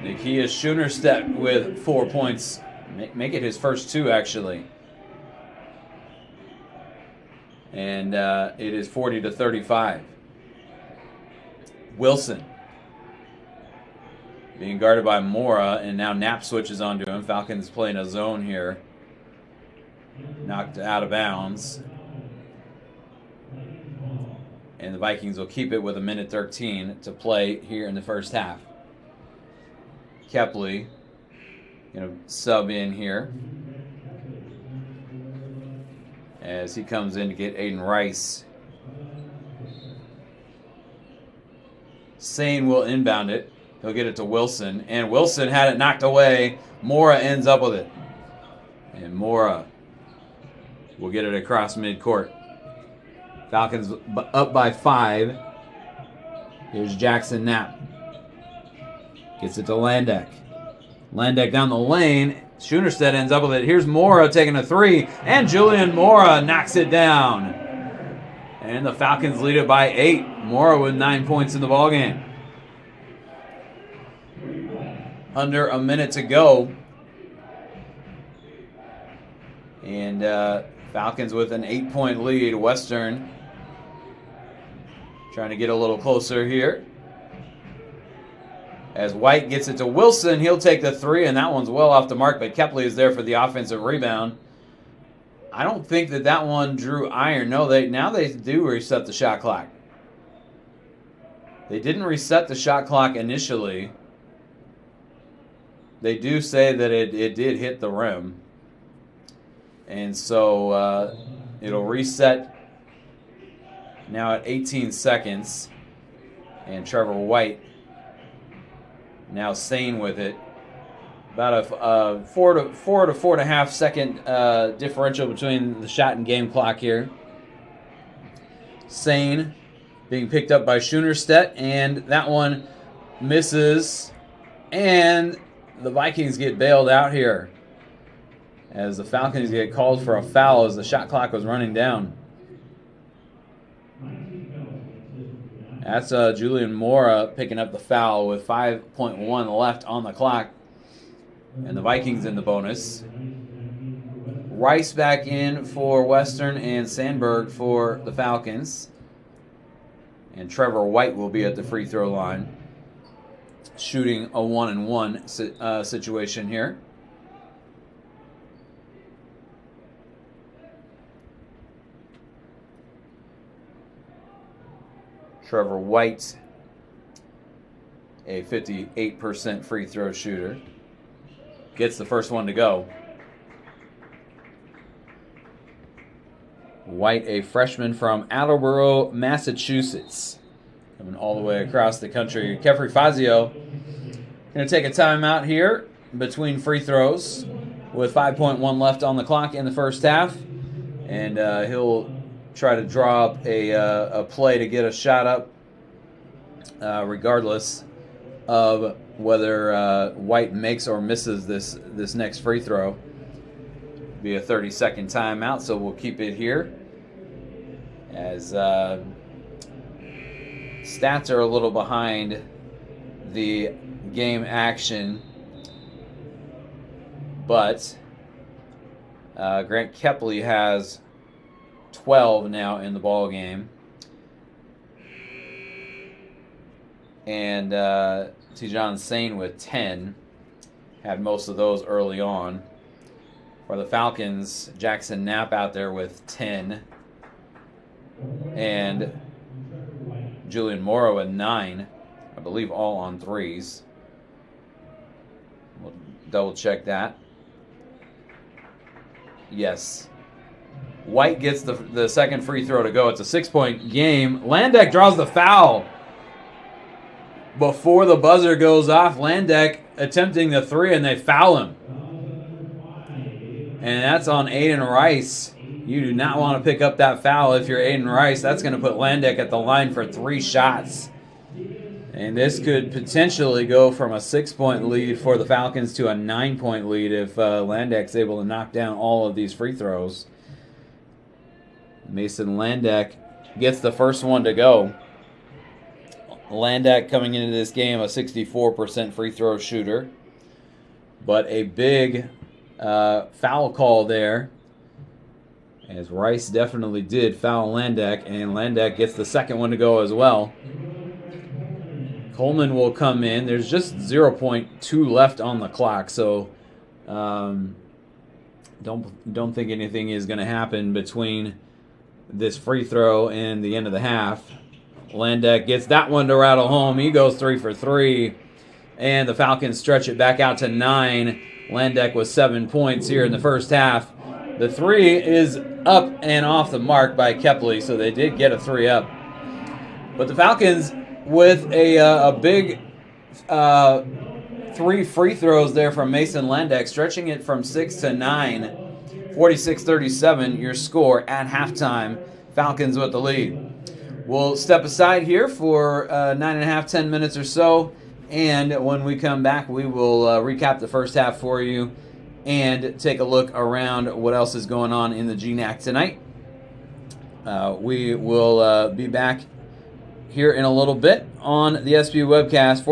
Nikia Schoenerstedt with 4 points. Make it his first 2, actually. And it is 40-35. Wilson being guarded by Mora, and now Knapp switches onto him. Falcons playing a zone here. Knocked out of bounds. And the Vikings will keep it with 1:13 to play here in the first half. Kepley going to sub in here as he comes in to get Aiden Rice. Sane will inbound it. He'll get it to Wilson, and Wilson had it knocked away. Mora ends up with it. And Mora will get it across midcourt. Falcons up by 5. Here's Jackson Knapp. Gets it to Landeck. Landeck down the lane. Schoenerstedt ends up with it. Here's Mora taking a 3, and Julian Mora knocks it down. And the Falcons lead it by 8. Mora with 9 points in the ballgame. Under a minute to go. And Falcons with an 8-point lead. Western trying to get a little closer here. As White gets it to Wilson, he'll take the 3, and that one's well off the mark, but Kepley is there for the offensive rebound. I don't think that one drew iron. No, now they do reset the shot clock. They didn't reset the shot clock initially. They do say that it did hit the rim. And so it'll reset now at 18 seconds. And Trevor White now Sane with it. About a 4 to 4.5 second differential between the shot and game clock here. Sane being picked up by Schoenerstedt, and that one misses. And the Vikings get bailed out here as the Falcons get called for a foul as the shot clock was running down. That's Julian Mora picking up the foul with 5.1 left on the clock. And the Vikings in the bonus. Rice back in for Western and Sandberg for the Falcons. And Trevor White will be at the free throw line, shooting a 1-and-1 situation here. Trevor White, a 58% free throw shooter, gets the first one to go. White, a freshman from Attleboro, Massachusetts, coming all the way across the country. Kefri Fazio going to take a timeout here between free throws with 5.1 left on the clock in the first half. And he'll try to draw up a play to get a shot up regardless of whether White makes or misses this next free throw. Be a 30-second timeout, so we'll keep it here as stats are a little behind the game action, but Grant Kepley has 12 now in the ball game, and Tijan Sane with 10, had most of those early on. For the Falcons, Jackson Knapp out there with 10, and Julian Mora with 9, I believe all on threes. We'll double check that. Yes. White gets the second free throw to go. It's a 6-point game. Landeck draws the foul. Before the buzzer goes off, Landeck attempting the 3, and they foul him. And that's on Aiden Rice. You do not want to pick up that foul if you're Aiden Rice. That's going to put Landeck at the line for 3 shots. And this could potentially go from a 6-point lead for the Falcons to a 9-point lead if Landeck's able to knock down all of these free throws. Mason Landeck gets the first one to go. Landak coming into this game a 64% free throw shooter. But a big foul call there, as Rice definitely did foul Landak, and Landak gets the second one to go as well. Coleman will come in. There's just 0.2 left on the clock, so don't think anything is going to happen between this free throw and the end of the half. Landak gets that one to rattle home. He goes 3 for 3, and the Falcons stretch it back out to 9. Landak with 7 points here in the first half. The 3 is up and off the mark by Kepley, so they did get a 3 up. But the Falcons with a big 3 free throws there from Mason Landak, stretching it from 6 to 9. 46-37, your score at halftime. Falcons with the lead. We'll step aside here for 9.5, 10 minutes or so. And when we come back, we will recap the first half for you and take a look around what else is going on in the GNAC tonight. We will be back here in a little bit on the SPU webcast.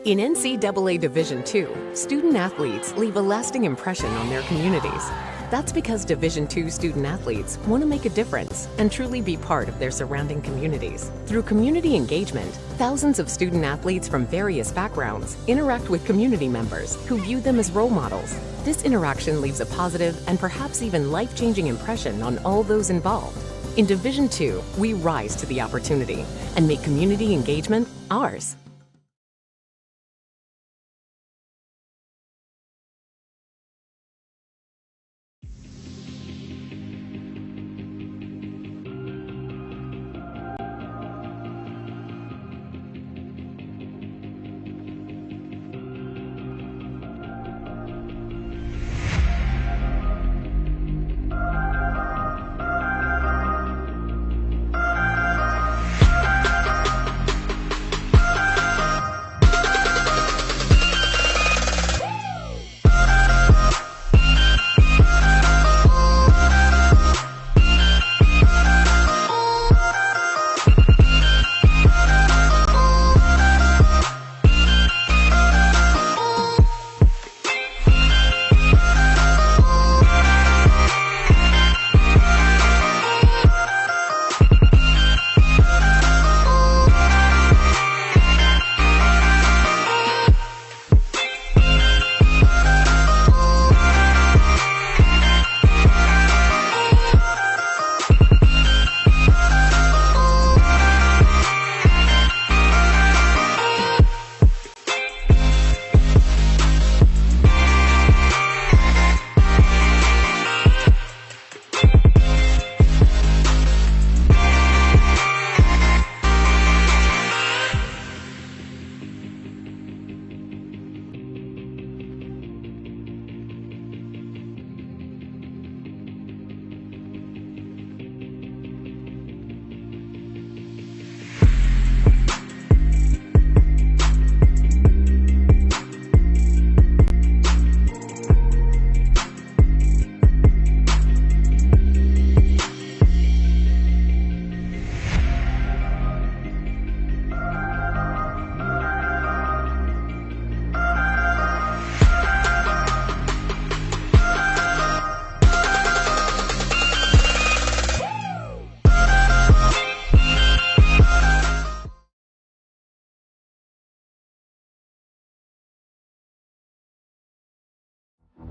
In NCAA Division II, student athletes leave a lasting impression on their communities. That's because Division II student athletes want to make a difference and truly be part of their surrounding communities. Through community engagement, thousands of student athletes from various backgrounds interact with community members who view them as role models. This interaction leaves a positive and perhaps even life-changing impression on all those involved. In Division II, we rise to the opportunity and make community engagement ours.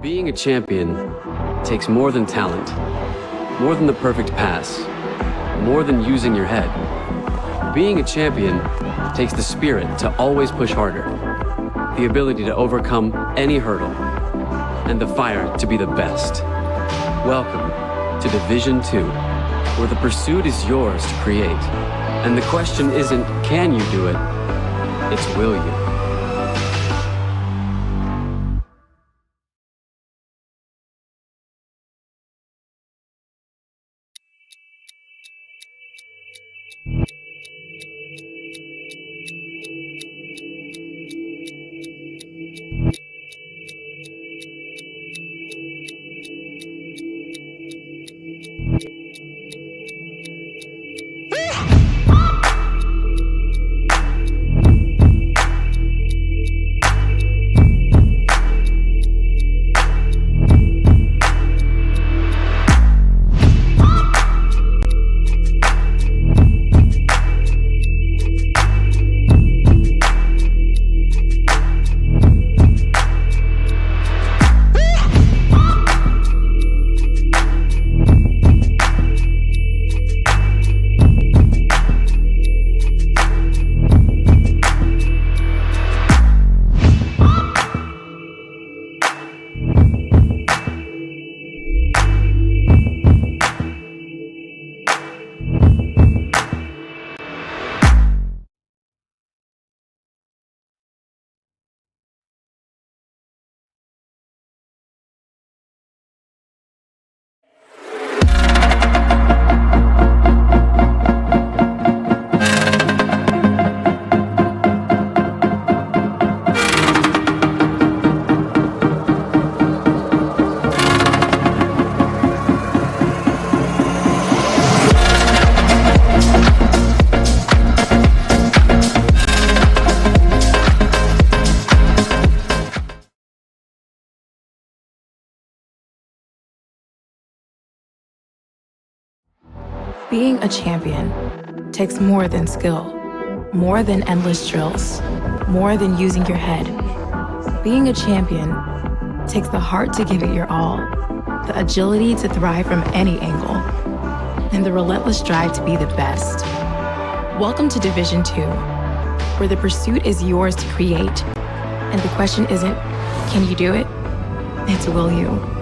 Being a champion takes more than talent, more than the perfect pass, more than using your head. Being a champion takes the spirit to always push harder, the ability to overcome any hurdle, and the fire to be the best. Welcome to Division 2, where the pursuit is yours to create. And the question isn't, can you do it? It's, will you? Being a champion takes more than skill, more than endless drills, more than using your head. Being a champion takes the heart to give it your all, the agility to thrive from any angle, and the relentless drive to be the best. Welcome to Division 2, where the pursuit is yours to create. And the question isn't, can you do it? It's, will you?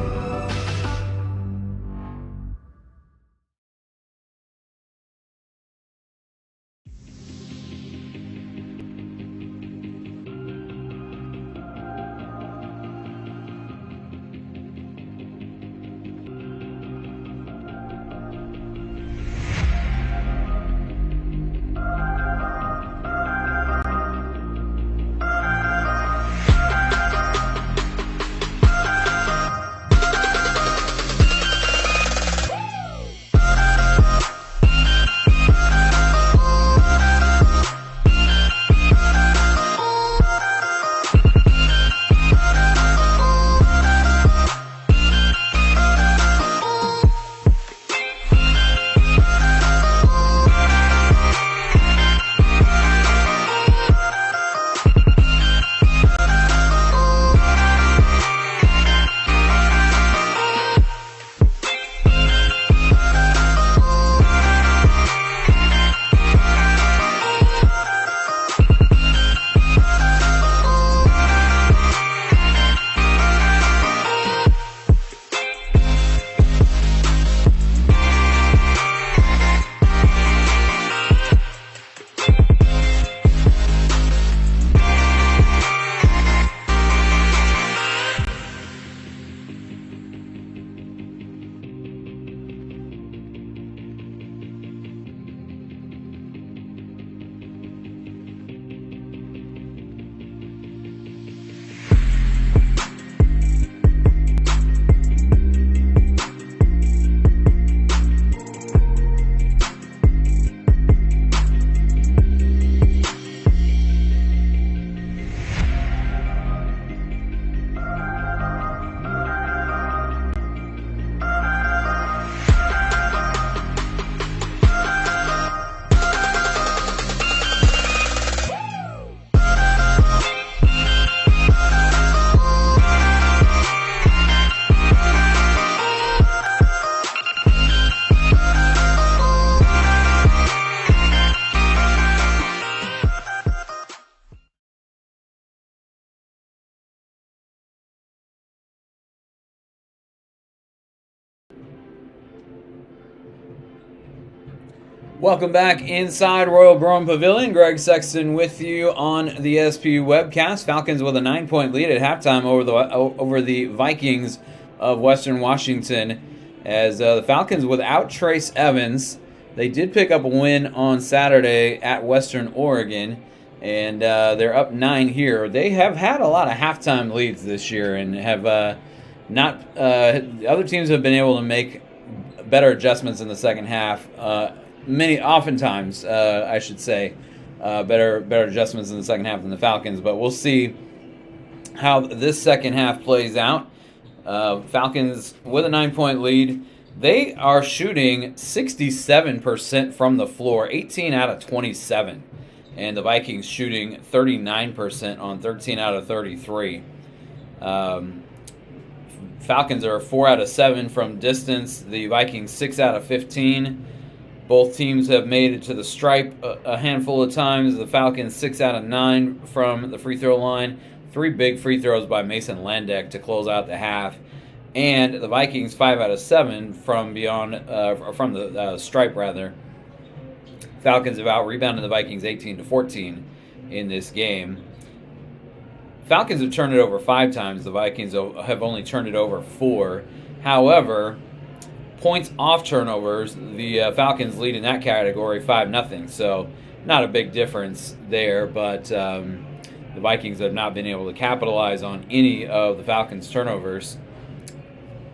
Welcome back inside Royal Grove Pavilion. Greg Sexton with you on the SPU webcast. Falcons with a 9-point lead at halftime over the Vikings of Western Washington. As the Falcons without Trace Evans, they did pick up a win on Saturday at Western Oregon, and they're up 9 here. They have had a lot of halftime leads this year, and have other teams have been able to make better adjustments in the second half. Oftentimes, I should say, better adjustments in the second half than the Falcons. But we'll see how this second half plays out. Falcons with a 9-point lead. They are shooting 67% from the floor, 18 out of 27. And the Vikings shooting 39% on 13 out of 33. Falcons are 4 out of 7 from distance. The Vikings 6 out of 15. Both teams have made it to the stripe a handful of times. The Falcons 6 out of 9 from the free throw line. 3 big free throws by Mason Landek to close out the half. And the Vikings 5 out of 7 from the stripe rather. Falcons have out-rebounded the Vikings 18-14 in this game. Falcons have turned it over 5 times. The Vikings have only turned it over 4. However, points off turnovers, the Falcons lead in that category 5-0. So not a big difference there, but the Vikings have not been able to capitalize on any of the Falcons' turnovers.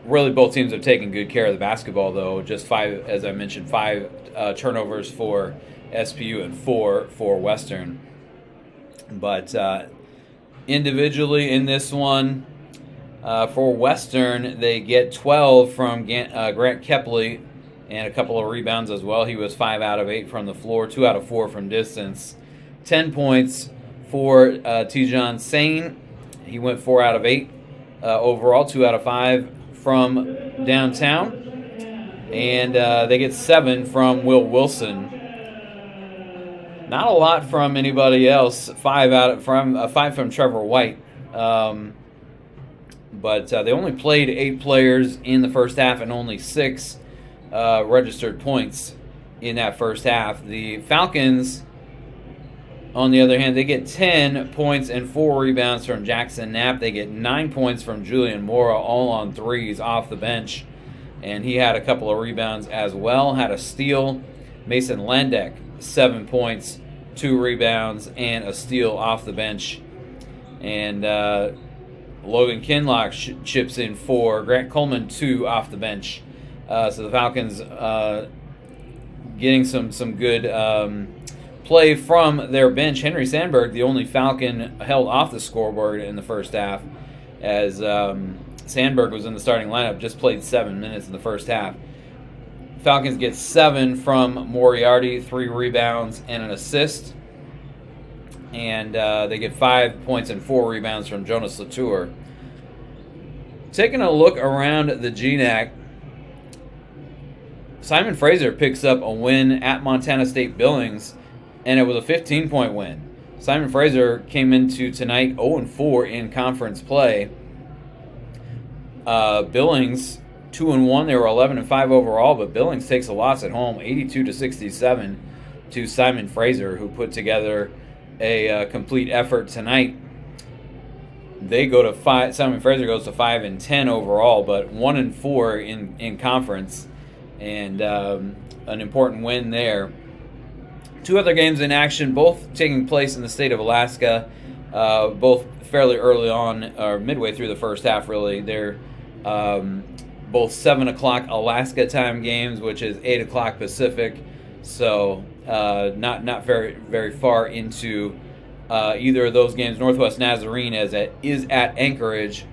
Really, both teams have taken good care of the basketball, though. Just 5, as I mentioned, 5 turnovers for SPU and 4 for Western. But individually in this one, for Western, they get 12 from Grant Kepley and a couple of rebounds as well. He was 5 out of 8 from the floor, 2 out of 4 from distance. 10 points for Tijan Sane. He went 4 out of 8 overall, 2 out of 5 from downtown. And they get 7 from Will Wilson. Not a lot from anybody else. 5 from Trevor White. But they only played 8 players in the first half and only 6 registered points in that first half. The Falcons, on the other hand, they get 10 points and 4 rebounds from Jackson Knapp. They get 9 points from Julian Mora, all on threes off the bench. And he had a couple of rebounds as well, had a steal. Mason Landek, 7 points, 2 rebounds, and a steal off the bench. And Logan Kinlock chips in 4. Grant Coleman, 2 off the bench. So the Falcons getting some good play from their bench. Henry Sandberg, the only Falcon held off the scoreboard in the first half, as Sandberg was in the starting lineup, just played 7 minutes in the first half. Falcons get 7 from Moriarty, 3 rebounds and an assist. And they get 5 points and 4 rebounds from Jonas Latour. Taking a look around the GNAC, Simon Fraser picks up a win at Montana State Billings, and it was a 15-point win. Simon Fraser came into tonight 0-4 in conference play. Billings 2-1. They were 11-5 overall, but Billings takes a loss at home, 82-67 to Simon Fraser, who put together a complete effort tonight. They go to 5. Simon Fraser goes to 5-10 overall, but 1-4 in conference, and an important win there. 2 other games in action, both taking place in the state of Alaska, both fairly early on, or midway through the first half, really. They're both 7 o'clock Alaska time games, which is 8 o'clock Pacific, so not very, very far into either of those games. Northwest Nazarene is at Anchorage.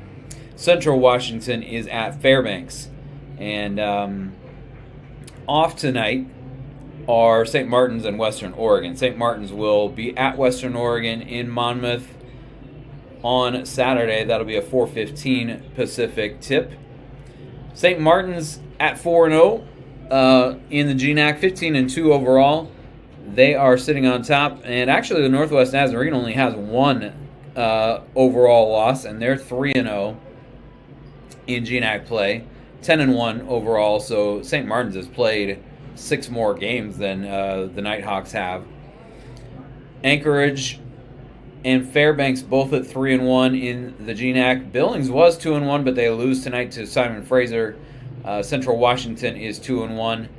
Central Washington is at Fairbanks. And off tonight are St. Martin's and Western Oregon. St. Martin's will be at Western Oregon in Monmouth on Saturday. That'll be a 4:15 Pacific tip. St. Martin's at 4-0 in the GNAC, 15-2 overall. They are sitting on top, and actually the Northwest Nazarene only has 1 overall loss, and they're 3-0 in GNAC play, 10-1 overall. So St. Martin's has played 6 more games than the Nighthawks have. Anchorage and Fairbanks both at 3-1 in the GNAC. Billings was 2-1, but they lose tonight to Simon Fraser. Central Washington is 2-1.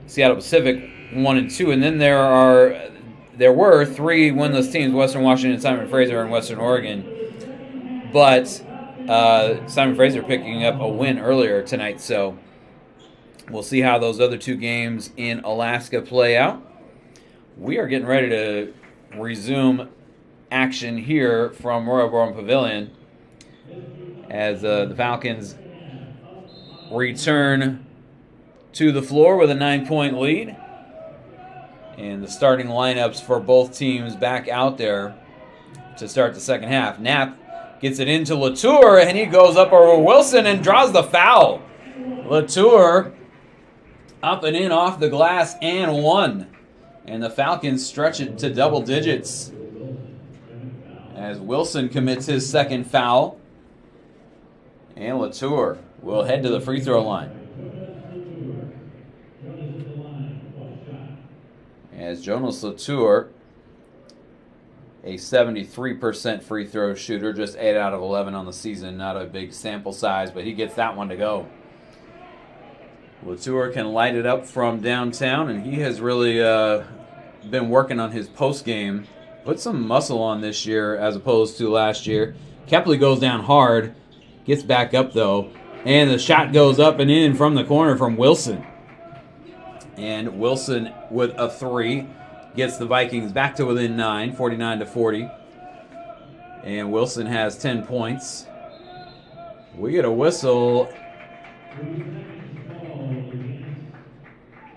Seattle Pacific 1-2, and then there were 3 winless teams: Western Washington, Simon Fraser, and Western Oregon. But Simon Fraser picking up a win earlier tonight, so we'll see how those other 2 games in Alaska play out. We are getting ready to resume action here from Royal Brougham Pavilion as the Falcons return to the floor with a 9-point lead. And the starting lineups for both teams back out there to start the second half. Knapp gets it into Latour, and he goes up over Wilson and draws the foul. Latour up and in off the glass and 1. And the Falcons stretch it to double digits as Wilson commits his second foul. And Latour will head to the free throw line. As Jonas Latour, a 73% free throw shooter, just 8 out of 11 on the season. Not a big sample size, but he gets that one to go. Latour can light it up from downtown, and he has really been working on his post game. Put some muscle on this year as opposed to last year. Kepley goes down hard, gets back up though, and the shot goes up and in from the corner from Wilson. And Wilson with a 3 gets the Vikings back to within 9, 49-40. And Wilson has 10 points. We get a whistle.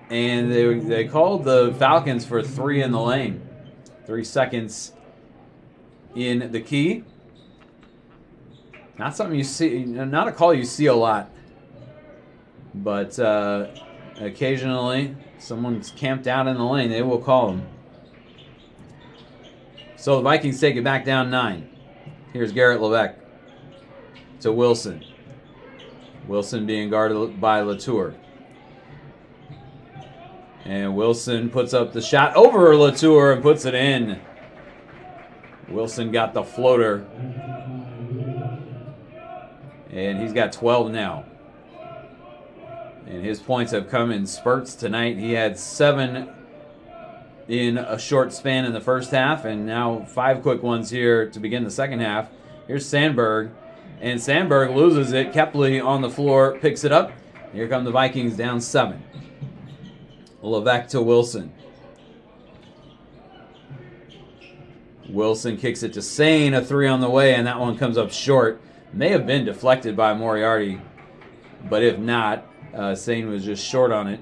And they called the Falcons for 3 in the lane. 3 seconds in the key. Not something you see, not a call you see a lot. But occasionally, someone's camped out in the lane, they will call them. So the Vikings take it back down 9. Here's Garrett Levesque to Wilson. Wilson being guarded by Latour. And Wilson puts up the shot over Latour and puts it in. Wilson got the floater. And he's got 12 now. And his points have come in spurts tonight. He had 7 in a short span in the first half, and now 5 quick ones here to begin the second half. Here's Sandberg, and Sandberg loses it. Kepley on the floor picks it up. Here come the Vikings down 7. Levesque to Wilson. Wilson kicks it to Sane, a 3 on the way, and that one comes up short. May have been deflected by Moriarty, but if not, Sane was just short on it.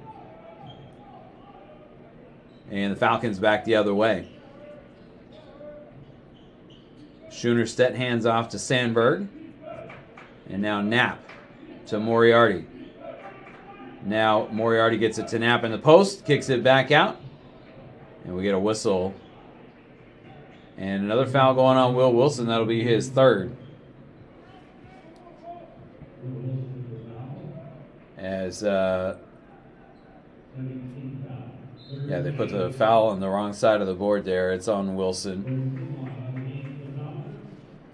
And the Falcons back the other way. Schoenerstedt hands off to Sandberg. And now Knapp to Moriarty. Now Moriarty gets it to Knapp in the post, kicks it back out. And we get a whistle. And another foul going on Will Wilson. That'll be his 3rd. As, they put the foul on the wrong side of the board there. It's on Wilson.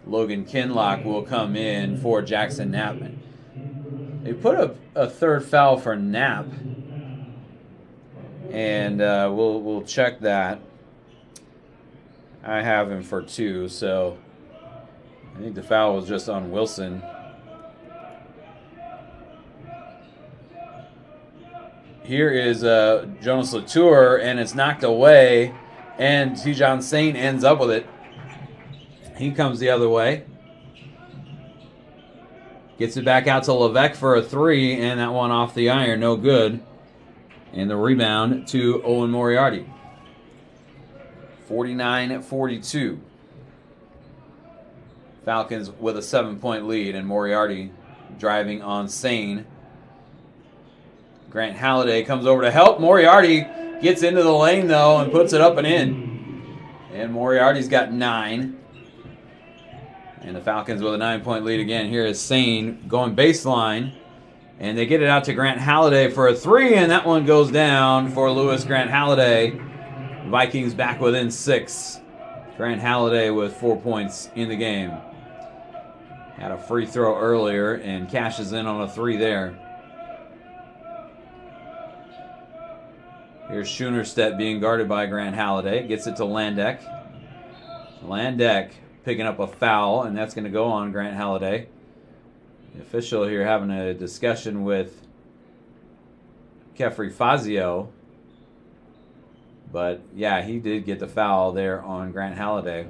Logan Kinlock will come in for Jackson Knapp. They put up a 3rd foul for Knapp. And we'll check that. I have him for 2, so I think the foul was just on Wilson. Here is Jonas Latour, and it's knocked away, and Tijon Sane ends up with it. He comes the other way. Gets it back out to Levesque for a 3, and that one off the iron, no good. And the rebound to Owen Moriarty. 49-42. Falcons with a 7-point lead, and Moriarty driving on Sane. Grant Halliday comes over to help. Moriarty gets into the lane, though, and puts it up and in. And Moriarty's got 9. And the Falcons with a 9-point lead again. Here is Sane going baseline. And they get it out to Grant Halliday for a three, and that one goes down for Lewis Grant Halliday. Vikings back within 6. Grant Halliday with 4 points in the game. Had a free throw earlier and cashes in on a three there. Here's Schoenerstedt being guarded by Grant Halliday. Gets it to Landek. Landek picking up a foul, and that's going to go on Grant Halliday. The official here having a discussion with Kefri Fazio. But, yeah, he did get the foul there on Grant Halliday.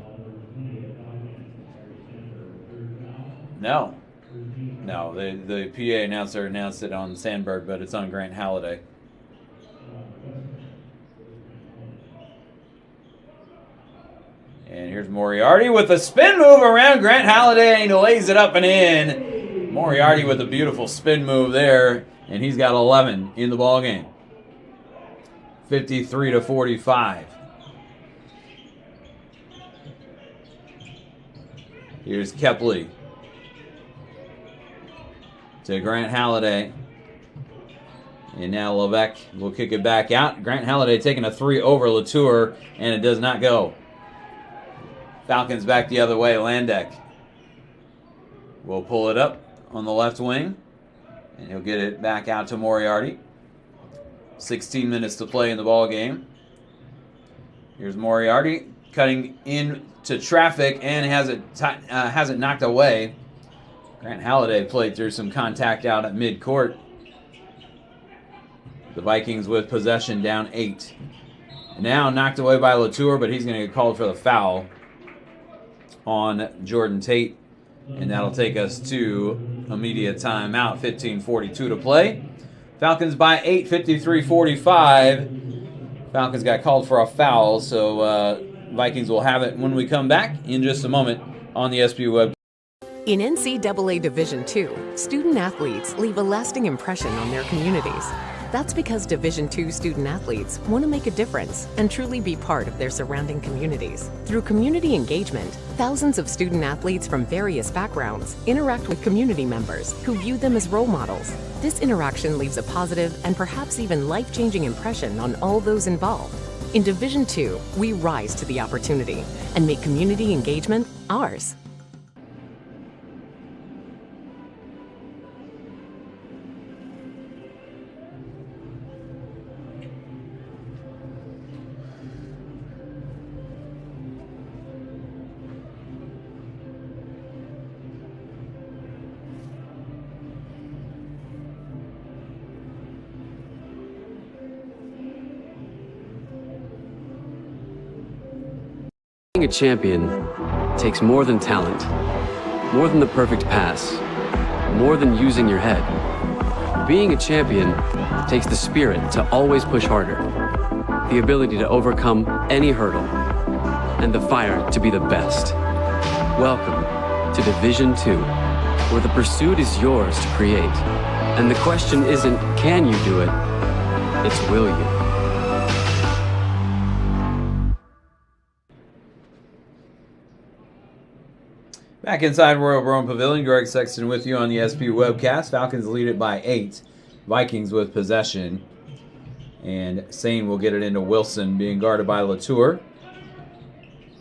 No, the PA announcer announced it on Sandberg, but it's on Grant Halliday. And here's Moriarty with a spin move around Grant Halliday, and he lays it up and in. Moriarty with a beautiful spin move there, and he's got 11 in the ball game. 53-45. Here's Kepley to Grant Halliday. And now Levesque will kick it back out. Grant Halliday taking a three over Latour, and it does not go. Falcons back the other way. Landek will pull it up on the left wing, and he'll get it back out to Moriarty. 16 minutes to play in the ball game. Here's Moriarty cutting into traffic and has it knocked away. Grant Halliday played through some contact out at midcourt. The Vikings with possession down 8. Now knocked away by Latour, but he's going to get called for the foul on Jordan Tate. And that'll take us to immediate timeout. 15:42 to play. Falcons by 8, 53-45. Falcons got called for a foul, so Vikings will have it when we come back in just a moment on the SB Web. In NCAA Division II, student athletes leave a lasting impression on their communities. That's because Division II student athletes want to make a difference and truly be part of their surrounding communities. Through community engagement, thousands of student athletes from various backgrounds interact with community members who view them as role models. This interaction leaves a positive and perhaps even life-changing impression on all those involved. In Division II, we rise to the opportunity and make community engagement ours. Being a champion takes more than talent, more than the perfect pass, more than using your head. Being a champion takes the spirit to always push harder, the ability to overcome any hurdle, and the fire to be the best. Welcome to Division II, where the pursuit is yours to create. And the question isn't, can you do it? It's, will you? Back inside Royal Brown Pavilion, Greg Sexton with you on the SP webcast. Falcons lead it by 8. Vikings with possession. And Sane will get it into Wilson, being guarded by Latour.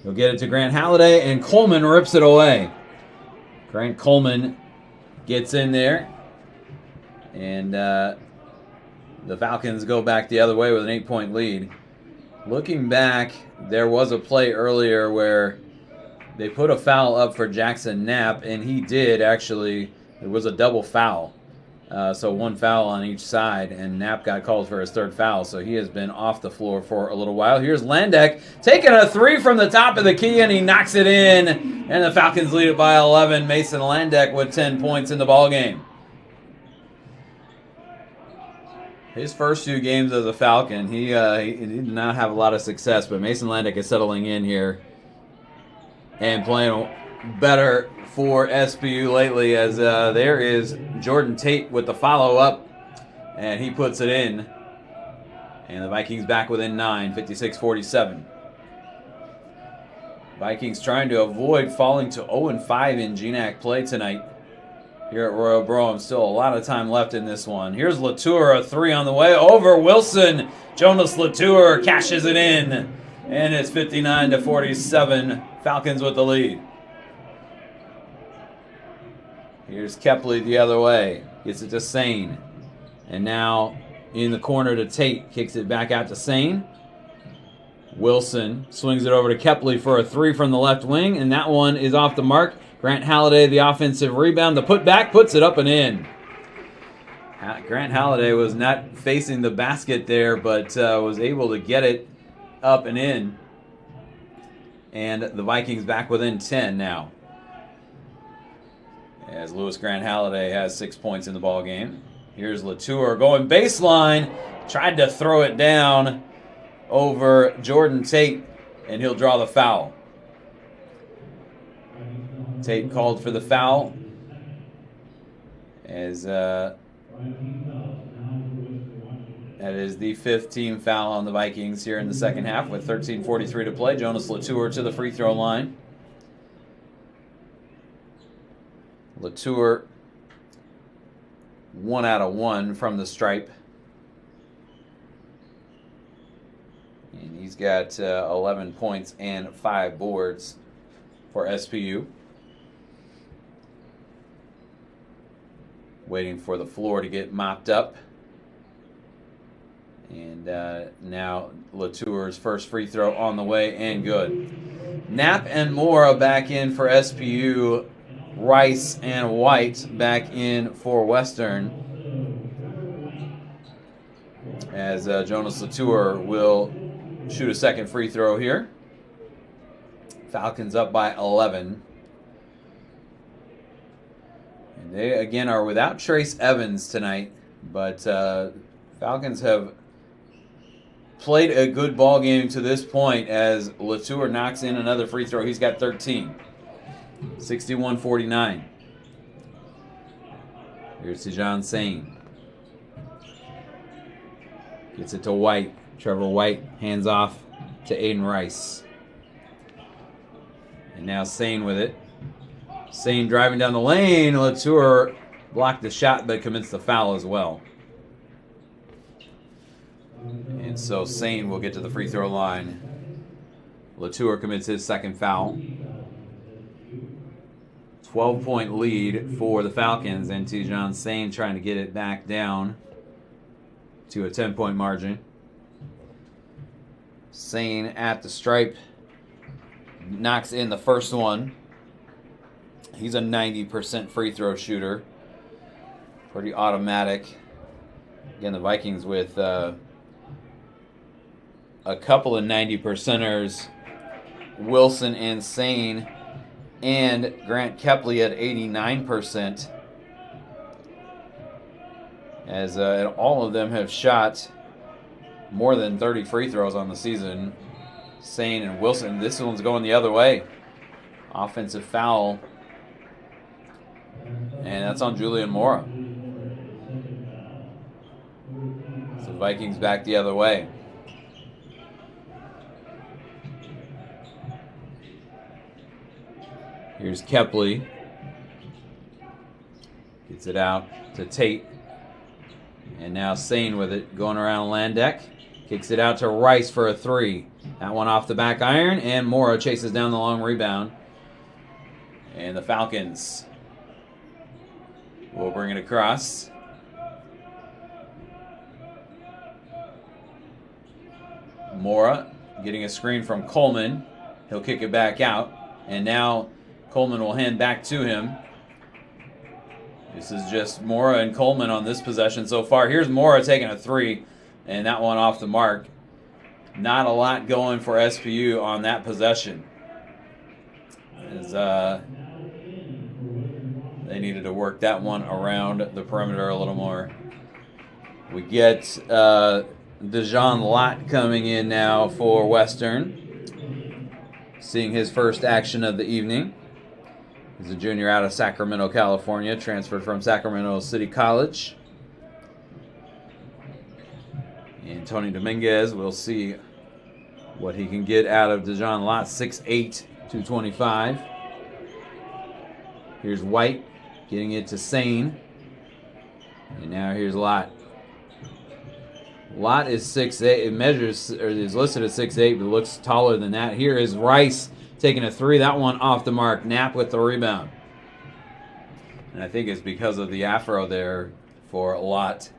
He'll get it to Grant Halliday, and Coleman rips it away. Grant Coleman gets in there. And the Falcons go back the other way with an 8-point lead. Looking back, there was a play earlier where they put a foul up for Jackson Knapp, and he did actually. It was a double foul. So one foul on each side, and Knapp got called for his third foul, so he has been off the floor for a little while. Here's Landek taking a three from the top of the key, and he knocks it in, and the Falcons lead it by 11. Mason Landek with 10 points in the ballgame. His first 2 games as a Falcon, he did not have a lot of success, but Mason Landek is settling in here and playing better for SPU lately, as there is Jordan Tate with the follow-up, and he puts it in. And the Vikings back within 9, 56-47. Vikings trying to avoid falling to 0-5 in GNAC play tonight. here at Royal Brougham. Still a lot of time left in this one. Here's Latour, a 3 on the way over Wilson. Jonas Latour cashes it in, and it's 59-47. Falcons with the lead. Here's Kepley the other way. Gets it to Sane. And now in the corner to Tate. Kicks it back out to Sane. Wilson swings it over to Kepley for a 3 from the left wing, and that one is off the mark. Grant Halliday, the offensive rebound. The putback puts it up and in. Grant Halliday was not facing the basket there, but was able to get it up and in. And the Vikings back within 10 now, as Lewis Grant Halliday has 6 points in the ball game. Here's Latour going baseline. Tried to throw it down over Jordan Tate, and he'll draw the foul. Tate called for the foul, as that is the 5th team foul on the Vikings here in the second half with 13:43 to play. Jonas Latour to the free throw line. Latour 1 out of 1 from the stripe. And he's got 11 points and 5 boards for SPU. Waiting for the floor to get mopped up. And now Latour's first free throw on the way and good. Knapp and Mora back in for SPU. Rice and White back in for Western, as Jonas Latour will shoot a second free throw here. Falcons up by 11. And they again are without Trace Evans tonight, but Falcons have played a good ball game to this point, as Latour knocks in another free throw. He's got 13. 61-49. Here's Tejan Sane. Gets it to White. Trevor White hands off to Aiden Rice. And now Sane with it. Sane driving down the lane. Latour blocked the shot but commits the foul as well. And so Sane will get to the free throw line. Latour commits his second foul. 12-point lead for the Falcons, and Tejan Sane trying to get it back down to a 10-point margin. Sane at the stripe knocks in the first one. He's a 90% free throw shooter. Pretty automatic. Again, the Vikings with a couple of 90%ers, Wilson and Sane, and Grant Kepley at 89%, as all of them have shot more than 30 free throws on the season. Sane and Wilson. This one's going the other way. Offensive foul, and that's on Julian Mora. So Vikings back the other way. Here's Kepley. Gets it out to Tate. And now Sane with it, going around Landek. Kicks it out to Rice for a 3. That one off the back iron, and Mora chases down the long rebound. And the Falcons will bring it across. Mora getting a screen from Coleman. He'll kick it back out. And now Coleman will hand back to him. This is just Mora and Coleman on this possession so far. Here's Mora taking a 3, and that one off the mark. Not a lot going for SPU on that possession, as they needed to work that one around the perimeter a little more. We get Dejan Lott coming in now for Western, seeing his first action of the evening. He's a junior out of Sacramento, California, transferred from Sacramento City College. And Tony Dominguez, we'll see what he can get out of Dejan Lott, 6'8", 225. Here's White. Getting it to Sane. And now here's Lott. Lott is 6'8". It measures, or is listed at 6'8", but looks taller than that. Here is Rice taking a three. That one off the mark. Knapp with the rebound. And I think it's because of the afro there for Lott.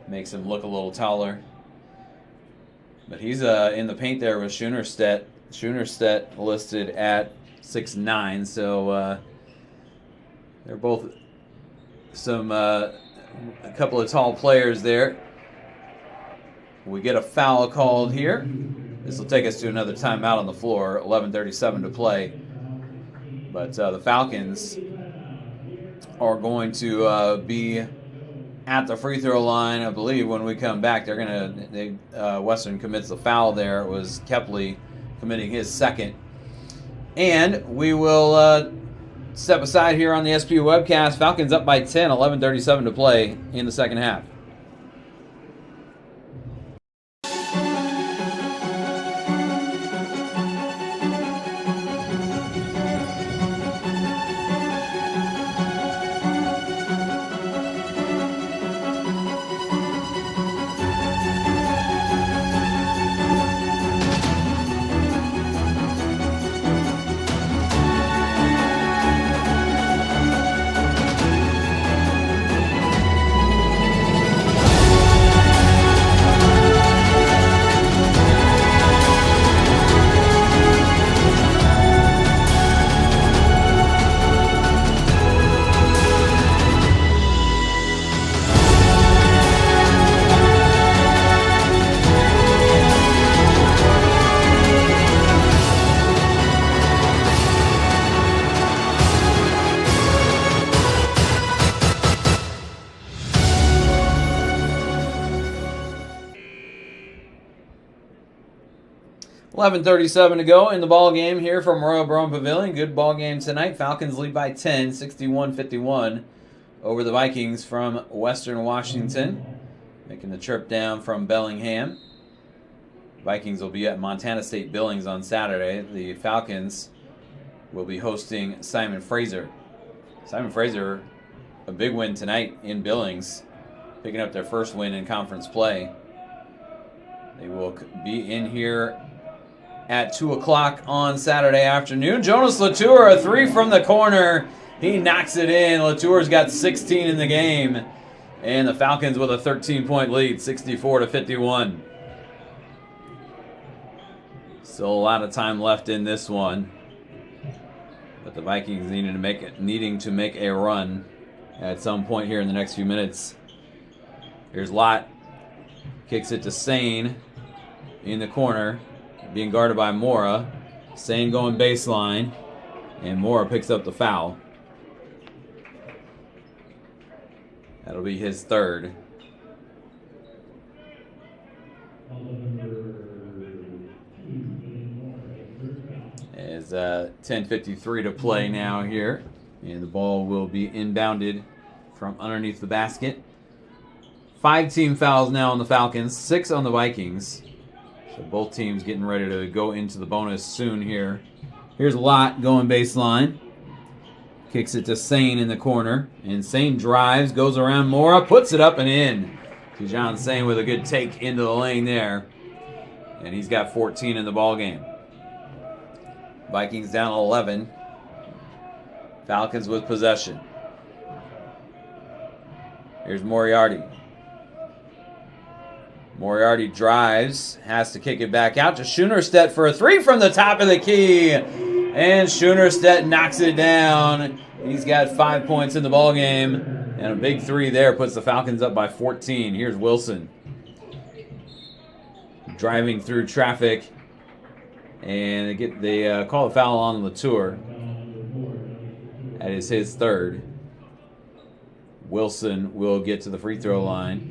Makes him look a little taller. But he's in the paint there with Schoenerstedt. Schoenerstedt listed at 6'9", so they're both a couple of tall players there. We get a foul called here. This will take us to another timeout on the floor. 11:37 to play. But the Falcons are going to be at the free throw line, I believe. When we come back, Western commits the foul there. It was Kepley committing his second. And we will step aside here on the SPU webcast. Falcons up by 10, 11:37 to play in the second half. $11:37 to go in the ball game here from Royal Brown Pavilion. Good ball game tonight. Falcons lead by 10, 61-51 over the Vikings from Western Washington. Making the trip down from Bellingham. Vikings will be at Montana State Billings on Saturday. The Falcons will be hosting Simon Fraser. Simon Fraser, a big win tonight in Billings, picking up their first win in conference play. They will be in here at 2 o'clock on Saturday afternoon. Jonas Latour, a three from the corner. He knocks it in. Latour's got 16 in the game. And the Falcons with a 13-point lead, 64-51. Still a lot of time left in this one. But the Vikings needing to make a run at some point here in the next few minutes. Here's Lott. Kicks it to Sane in the corner, being guarded by Mora. Sane going baseline, and Mora picks up the foul. That'll be his third. As 10:53 to play now here, and the ball will be inbounded from underneath the basket. 5 team fouls now on the Falcons, 6 on the Vikings. So both teams getting ready to go into the bonus soon here. Here's Lott going baseline. Kicks it to Sane in the corner. And Sane drives, goes around Mora, puts it up and in. Tijan Sane with a good take into the lane there. And he's got 14 in the ball game. Vikings down 11. Falcons with possession. Here's Moriarty. Moriarty drives, has to kick it back out to Schoenerstedt for a three from the top of the key. And Schoenerstedt knocks it down. He's got 5 points in the ball game. And a big three there puts the Falcons up by 14. Here's Wilson. Driving through traffic. And they call a foul on Latour. That is his third. Wilson will get to the free throw line.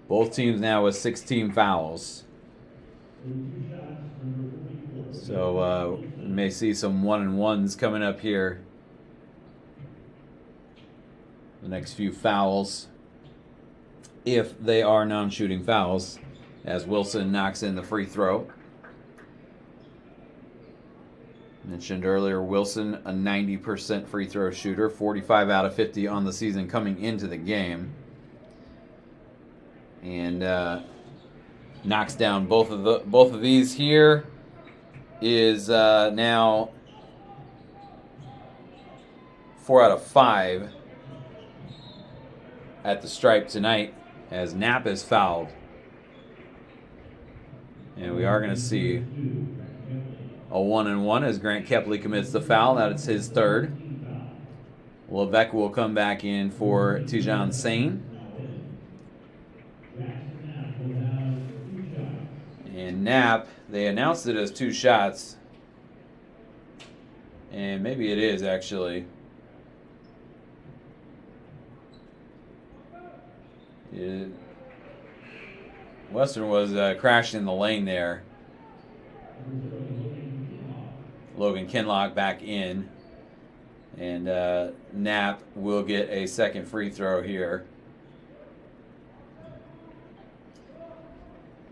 Both teams now with 16 fouls. So we may see some 1-and-1s coming up here. The next few fouls, if they are non-shooting fouls, as Wilson knocks in the free throw. Mentioned earlier, Wilson, a 90% free throw shooter, 45 out of 50 on the season coming into the game. And knocks down both of these here. Is now 4 out of 5 at the stripe tonight as Knapp is fouled. And we are going to see a 1-and-1 as Grant Kepley commits the foul. That's his third. Levesque will come back in for Tijan Sane. And Knapp, they announced it as 2 shots. And maybe it is actually. Western was crashing in the lane there. Logan Kinlock back in. And Knapp will get a second free throw here.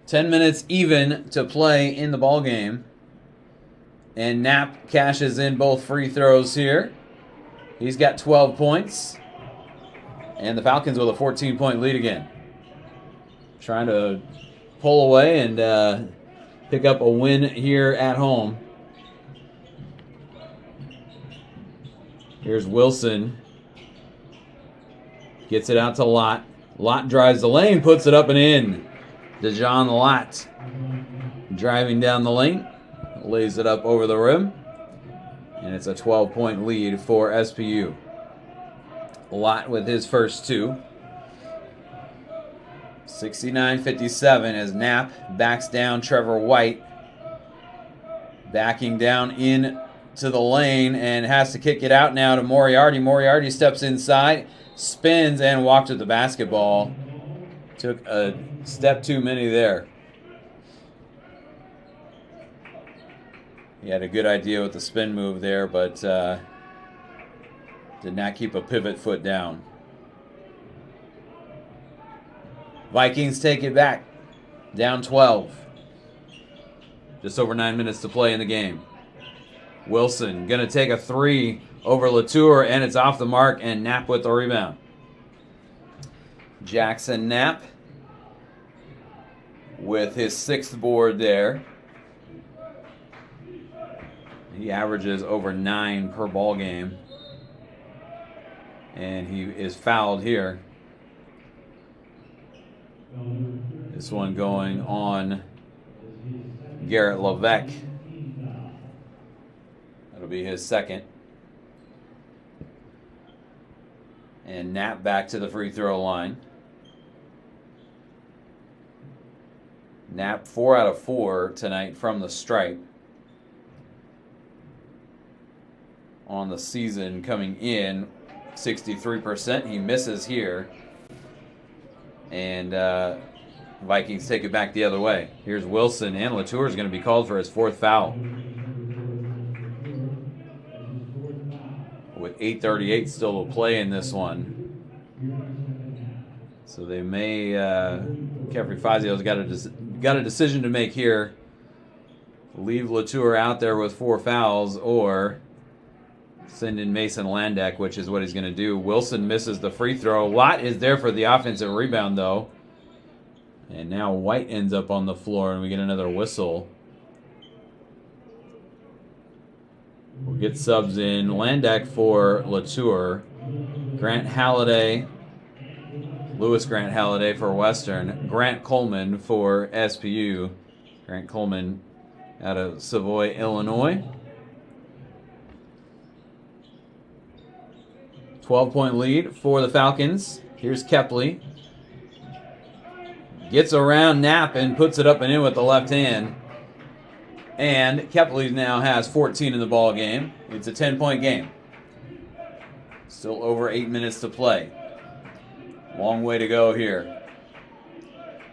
10 minutes even to play in the ball game. And Knapp cashes in both free throws here. He's got 12 points. And the Falcons with a 14-point lead again. Trying to pull away and pick up a win here at home. Here's Wilson. Gets it out to Lott. Lott drives the lane, puts it up and in. DeJohn Lott driving down the lane. Lays it up over the rim. And it's a 12-point lead for SPU. Lott with his first 2. 69-57 as Knapp backs down Trevor White. Backing down in to the lane and has to kick it out now to Moriarty. Moriarty steps inside, spins, and walked with the basketball. Took a step too many there. He had a good idea with the spin move there, but did not keep a pivot foot down. Vikings take it back. Down 12. Just over 9 minutes to play in the game. Wilson going to take a 3 over Latour, and it's off the mark, and Knapp with the rebound. Jackson Knapp with his 6th board there. He averages over 9 per ball game. And he is fouled here. This one going on Garrett Levesque. That'll be his second. And Knapp back to the free throw line. Knapp 4 out of 4 tonight from the stripe. On the season coming in, 63%. He misses here. And Vikings take it back the other way. Here's Wilson, and Latour is going to be called for his 4th foul. With 8:38 still to play in this one. So they may, Kefri Fazio's got a decision to make here. Leave Latour out there with 4 fouls, or send in Mason Landak, which is what he's going to do. Wilson misses the free throw. Lott is there for the offensive rebound, though. And now White ends up on the floor, and we get another whistle. We'll get subs in. Landak for Latour. Grant Halliday. Lewis Grant Halliday for Western. Grant Coleman for SPU. Grant Coleman out of Savoy, Illinois. 12-point lead for the Falcons. Here's Kepley. Gets around Knapp and puts it up and in with the left hand. And Kepley now has 14 in the ball game. It's a 10-point game. Still over 8 minutes to play. Long way to go here.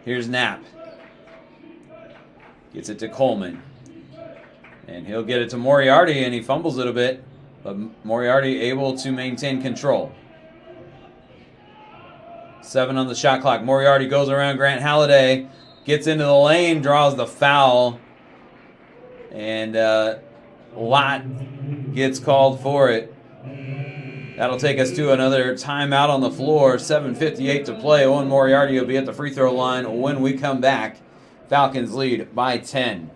Here's Knapp. Gets it to Coleman. And he'll get it to Moriarty, and he fumbles it a bit. But Moriarty able to maintain control. 7 on the shot clock. Moriarty goes around Grant Halliday. Gets into the lane, draws the foul. And Lott gets called for it. That'll take us to another timeout on the floor. 7:58 to play. Owen Moriarty will be at the free throw line when we come back. Falcons lead by 10.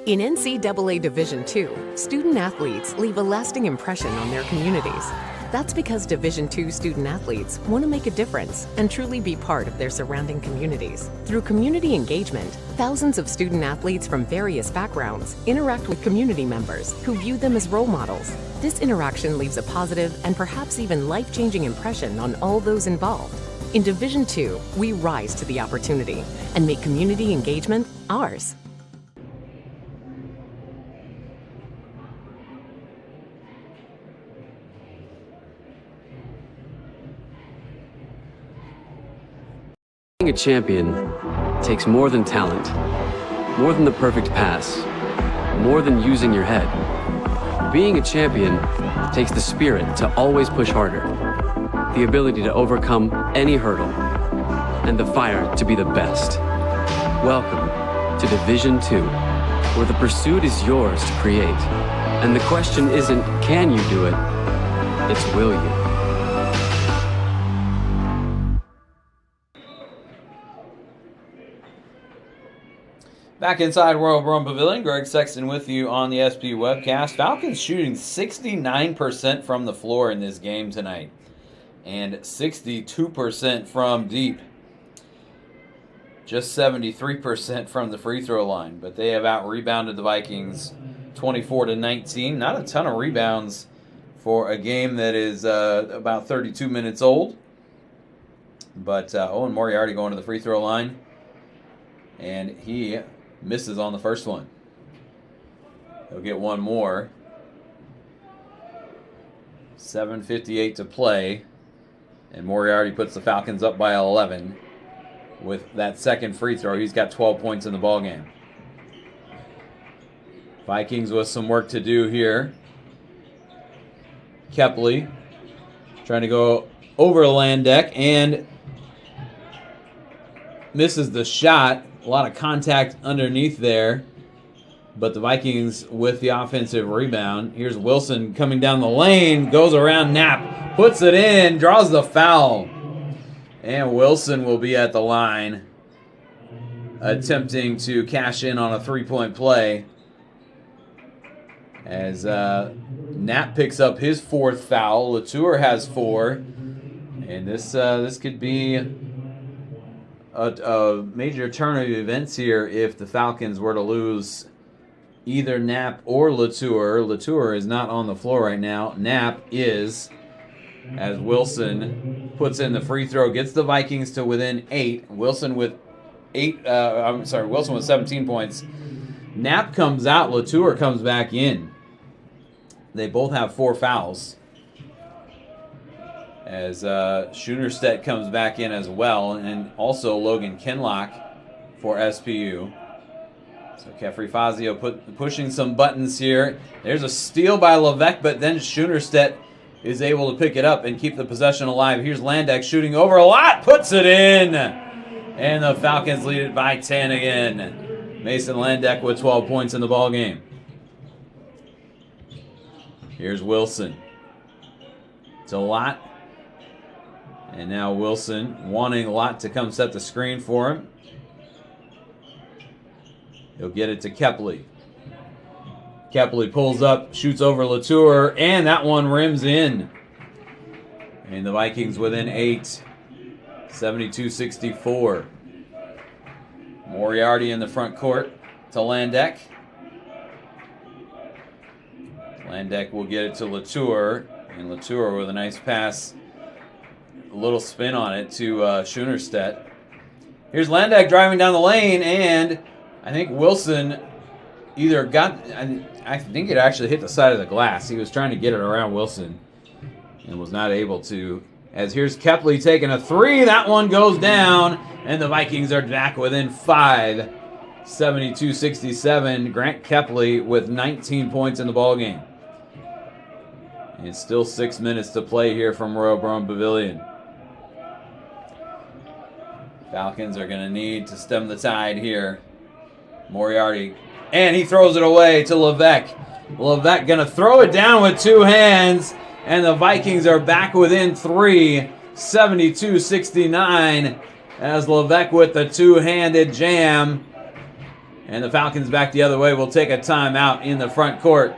In NCAA Division II, student athletes leave a lasting impression on their communities. That's because Division II student athletes want to make a difference and truly be part of their surrounding communities. Through community engagement, thousands of student athletes from various backgrounds interact with community members who view them as role models. This interaction leaves a positive and perhaps even life-changing impression on all those involved. In Division II, we rise to the opportunity and make community engagement ours. Being a champion takes more than talent, more than the perfect pass, more than using your head. Being a champion takes the spirit to always push harder, the ability to overcome any hurdle, and the fire to be the best. Welcome to Division II, where the pursuit is yours to create. And the question isn't, can you do it? It's, will you? Back inside Royal Brome Pavilion, Greg Sexton with you on the SP webcast. Falcons shooting 69% from the floor in this game tonight, and 62% from deep. Just 73% from the free throw line, but they have out-rebounded the Vikings 24-19. Not a ton of rebounds for a game that is about 32 minutes old. But Owen Moriarty going to the free throw line, and he misses on the first one. He'll get one more. 7:58 to play, and Moriarty puts the Falcons up by 11 with that second free throw. He's got 12 points in the ballgame. Vikings with some work to do here. Kepley trying to go over Landek and misses the shot. A lot of contact underneath there, but the Vikings with the offensive rebound. Here's Wilson coming down the lane, goes around Knapp, puts it in, draws the foul. And Wilson will be at the line attempting to cash in on a three-point play as Knapp picks up his fourth foul. Latour has 4, and this could be a major turn of events here if the Falcons were to lose either Knapp or Latour. Latour is not on the floor right now. Knapp is, as Wilson puts in the free throw, gets the Vikings to within 8. Wilson with 17 points. Knapp comes out, Latour comes back in. They both have 4 fouls. As Schoenerstedt comes back in as well, and also Logan Kinlock for SPU. So Kefri Fazio pushing some buttons here. There's a steal by Levesque, but then Schoenerstedt is able to pick it up and keep the possession alive. Here's Landek shooting over a lot, puts it in! And the Falcons lead it by 10 again. Mason Landek with 12 points in the ballgame. Here's Wilson. To Lott. And now Wilson wanting Lott to come set the screen for him. He'll get it to Kepley. Kepley pulls up, shoots over Latour, and that one rims in. And the Vikings within 8. 72-64. Moriarty in the front court to Landek. Landek will get it to Latour. And Latour with a nice pass. A little spin on it to Schoenerstedt. Here's Landek driving down the lane, and I think Wilson either got, I think it actually hit the side of the glass. He was trying to get it around Wilson and was not able to. As here's Kepley taking a 3. That one goes down, and the Vikings are back within 5. 72-67. Grant Kepley with 19 points in the ballgame. And it's still 6 minutes to play here from Royal Brome Pavilion. Falcons are going to need to stem the tide here. Moriarty and he throws it away to Levesque. Levesque going to throw it down with two hands, and the Vikings are back within 3, 72-69, as Levesque with the two-handed jam. And the Falcons back the other way will take a timeout in the front court.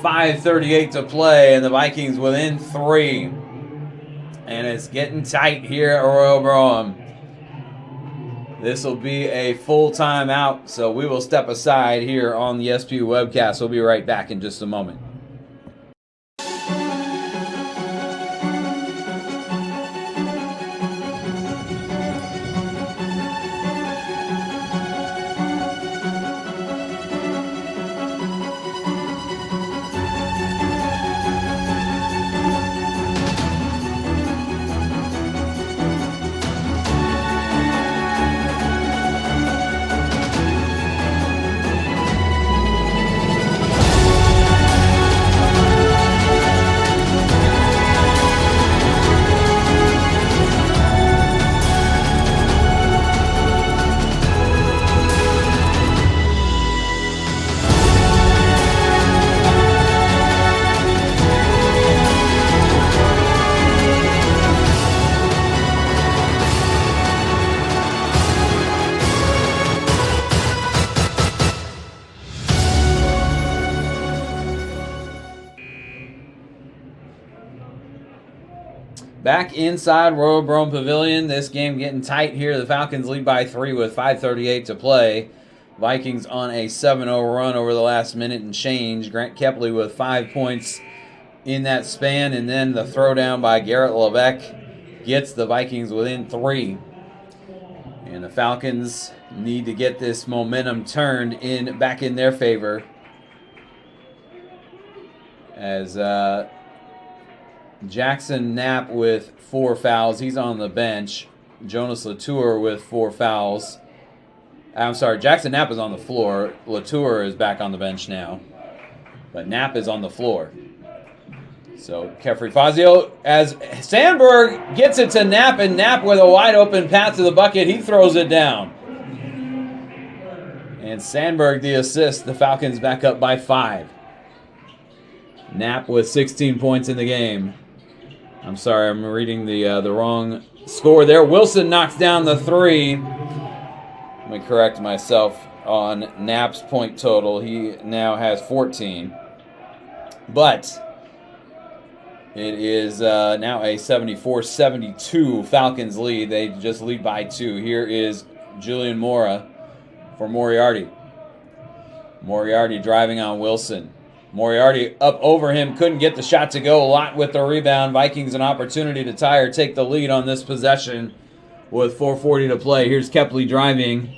5:38 to play, and the Vikings within 3. And it's getting tight here at Royal Brougham. This will be a full timeout, so we will step aside here on the SPU webcast. We'll be right back in just a moment. Back inside Royal Brougham Pavilion, this game getting tight here. The Falcons lead by 3 with 5:38 to play. Vikings on a 7-0 run over the last minute and change. Grant Kepley with 5 points in that span, and then the throwdown by Garrett Levesque gets the Vikings within 3. And the Falcons need to get this momentum turned back in their favor, as Jackson Knapp with 4 fouls. He's on the bench. Jonas Latour with 4 fouls. I'm sorry, Jackson Knapp is on the floor. Latour is back on the bench now. But Knapp is on the floor. So Kefri Fazio, as Sandberg gets it to Knapp, and Knapp with a wide open path to the bucket, he throws it down. And Sandberg the assist. The Falcons back up by 5. Knapp with 16 points in the game. I'm sorry, I'm reading the wrong score there. Wilson knocks down the 3. Let me correct myself on Knapp's point total. He now has 14. But it is now a 74-72 Falcons lead. They just lead by 2. Here is Julian Mora for Moriarty. Moriarty driving on Wilson. Moriarty up over him, couldn't get the shot to go. Lott with the rebound. Vikings an opportunity to tie or take the lead on this possession with 4:40 to play. Here's Kepley driving.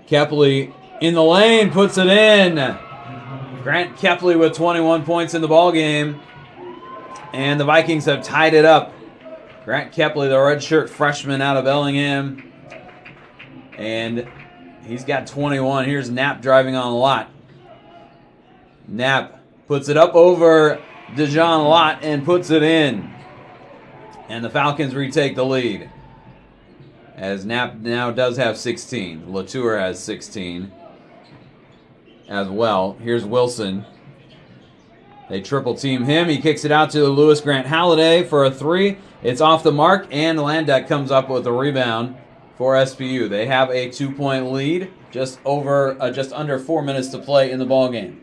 Kepley in the lane, puts it in. Grant Kepley with 21 points in the ballgame. And the Vikings have tied it up. Grant Kepley, the redshirt freshman out of Bellingham. And he's got 21. Here's Knapp driving on Lott. Knapp puts it up over Dejon Lott and puts it in. And the Falcons retake the lead, as Knapp now does have 16. Latour has 16 as well. Here's Wilson. They triple team him. He kicks it out to Lewis Grant Halliday for a 3. It's off the mark, and Landeck comes up with a rebound for SPU. They have a 2-point lead, just under 4 minutes to play in the ball game.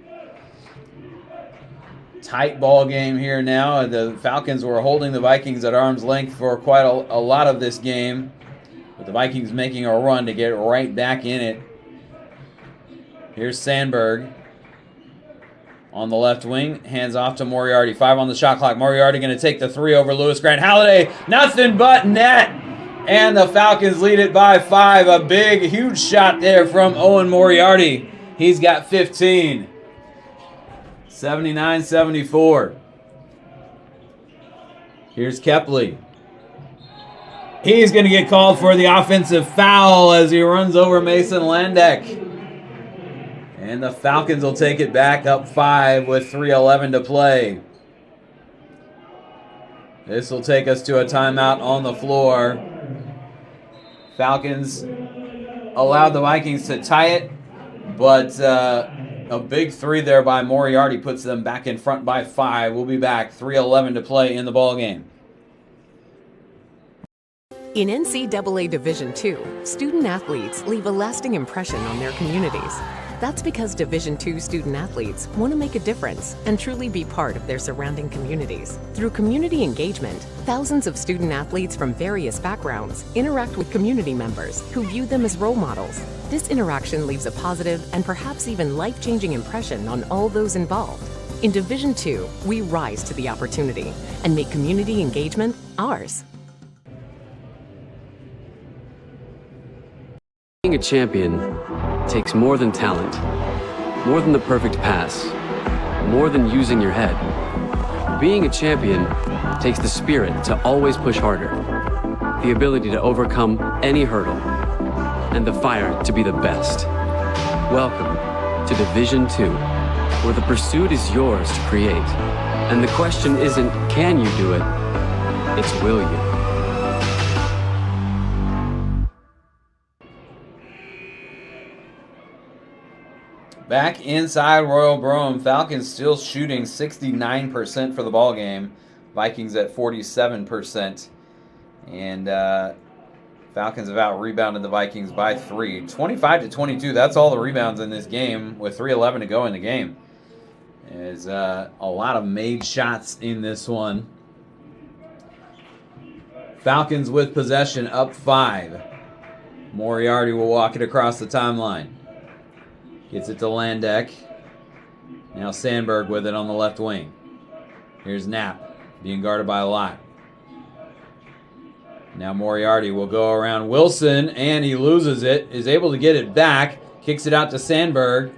Tight ball game here now. The Falcons were holding the Vikings at arm's length for quite a lot of this game, with the Vikings making a run to get right back in it. Here's Sandberg on the left wing, hands off to Moriarty. 5 on the shot clock. Moriarty going to take the 3 over Lewis Grant Halliday. Nothing but net. And the Falcons lead it by 5. A big, huge shot there from Owen Moriarty. He's got 15. 79-74. Here's Kepley. He's going to get called for the offensive foul as he runs over Mason Landeck. And the Falcons will take it back up 5 with 3:11 to play. This will take us to a timeout on the floor. Falcons allowed the Vikings to tie it, but a big three there by Moriarty puts them back in front by 5. We'll be back. 3:11 to play in the ball game. In NCAA Division II, student athletes leave a lasting impression on their communities. That's because Division II student athletes want to make a difference and truly be part of their surrounding communities. Through community engagement, thousands of student athletes from various backgrounds interact with community members who view them as role models. This interaction leaves a positive and perhaps even life-changing impression on all those involved. In Division II, we rise to the opportunity and make community engagement ours. Being a champion takes more than talent, more than the perfect pass, more than using your head. Being a champion takes the spirit to always push harder, the ability to overcome any hurdle, and the fire to be the best. Welcome to Division II, where the pursuit is yours to create. And the question isn't, can you do it? It's, will you? Back inside Royal Brougham, Falcons still shooting 69% for the ball game. Vikings at 47%. And Falcons have out-rebounded the Vikings by 3. 25-22, that's all the rebounds in this game with 3:11 to go in the game. There's a lot of made shots in this one. Falcons with possession, up 5. Moriarty will walk it across the timeline. Gets it to Landek. Now Sandberg with it on the left wing. Here's Knapp, being guarded by Lott. Now Moriarty will go around Wilson, and he loses it. Is able to get it back. Kicks it out to Sandberg.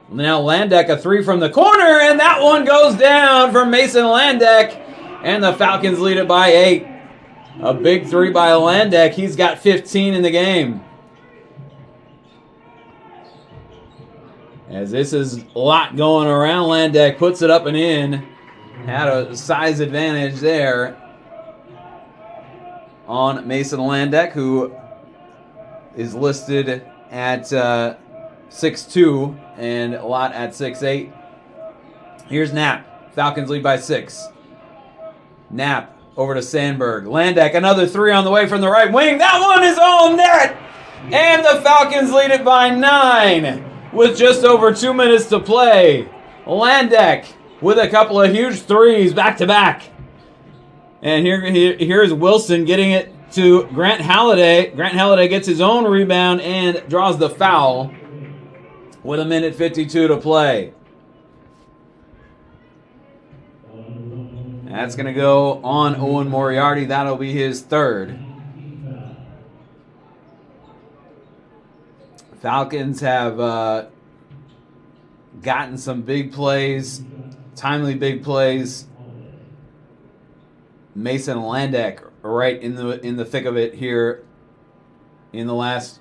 Now Landek, a 3 from the corner, and that one goes down from Mason Landek. And the Falcons lead it by 8. A big 3 by Landek. He's got 15 in the game. As this is a lot going around, Landek puts it up and in. Had a size advantage there on Mason Landek, who is listed at 6'2", and Lott at 6'8". Here's Knapp. Falcons lead by 6. Knapp over to Sandberg. Landek, another 3 on the way from the right wing. That one is all net! And the Falcons lead it by 9. With just over 2 minutes to play. Landek with a couple of huge threes back-to-back. And here's Wilson getting it to Grant Halliday. Grant Halliday gets his own rebound and draws the foul with 1:52 to play. That's going to go on Owen Moriarty. That'll be his 3rd. Falcons have gotten some big plays, timely big plays. Mason Landek right in the thick of it here in the last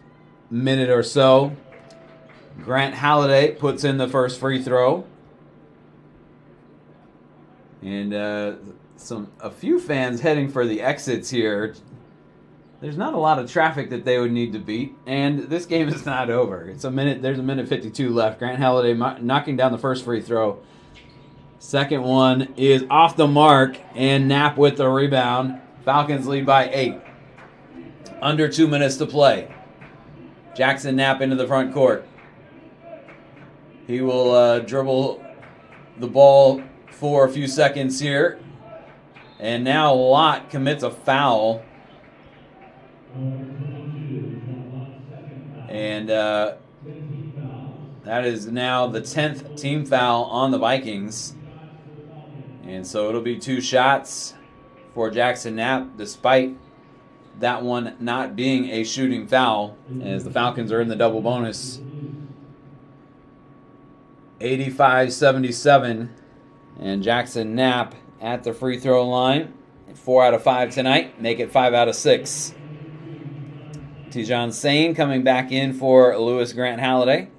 minute or so. Grant Halliday puts in the first free throw. And a few fans heading for the exits here. There's not a lot of traffic that they would need to beat, and this game is not over. There's a minute 52 left. Grant Halliday knocking down the first free throw. Second one is off the mark, and Knapp with the rebound. Falcons lead by 8. Under 2 minutes to play. Jackson Knapp into the front court. He will dribble the ball for a few seconds here. And now Lott commits a foul. And that is now the 10th team foul on the Vikings. And so it'll be 2 shots for Jackson Knapp, despite that one not being a shooting foul, as the Falcons are in the double bonus. 85-77. And Jackson Knapp at the free throw line. 4 out of 5 tonight. Make it 5 out of 6. Tijon Sane coming back in for Lewis Grant Halliday.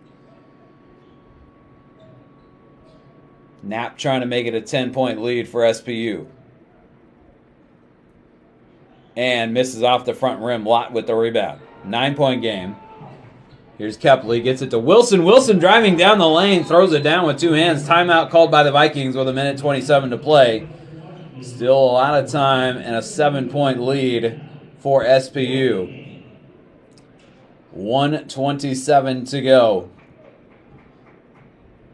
Knapp trying to make it a 10-point lead for SPU. And misses off the front rim. Lott with the rebound. 9-point game. Here's Kepley, gets it to Wilson. Wilson driving down the lane, throws it down with two hands. Timeout called by the Vikings with 1:27 to play. Still a lot of time and a 7-point lead for SPU. 1:27 to go.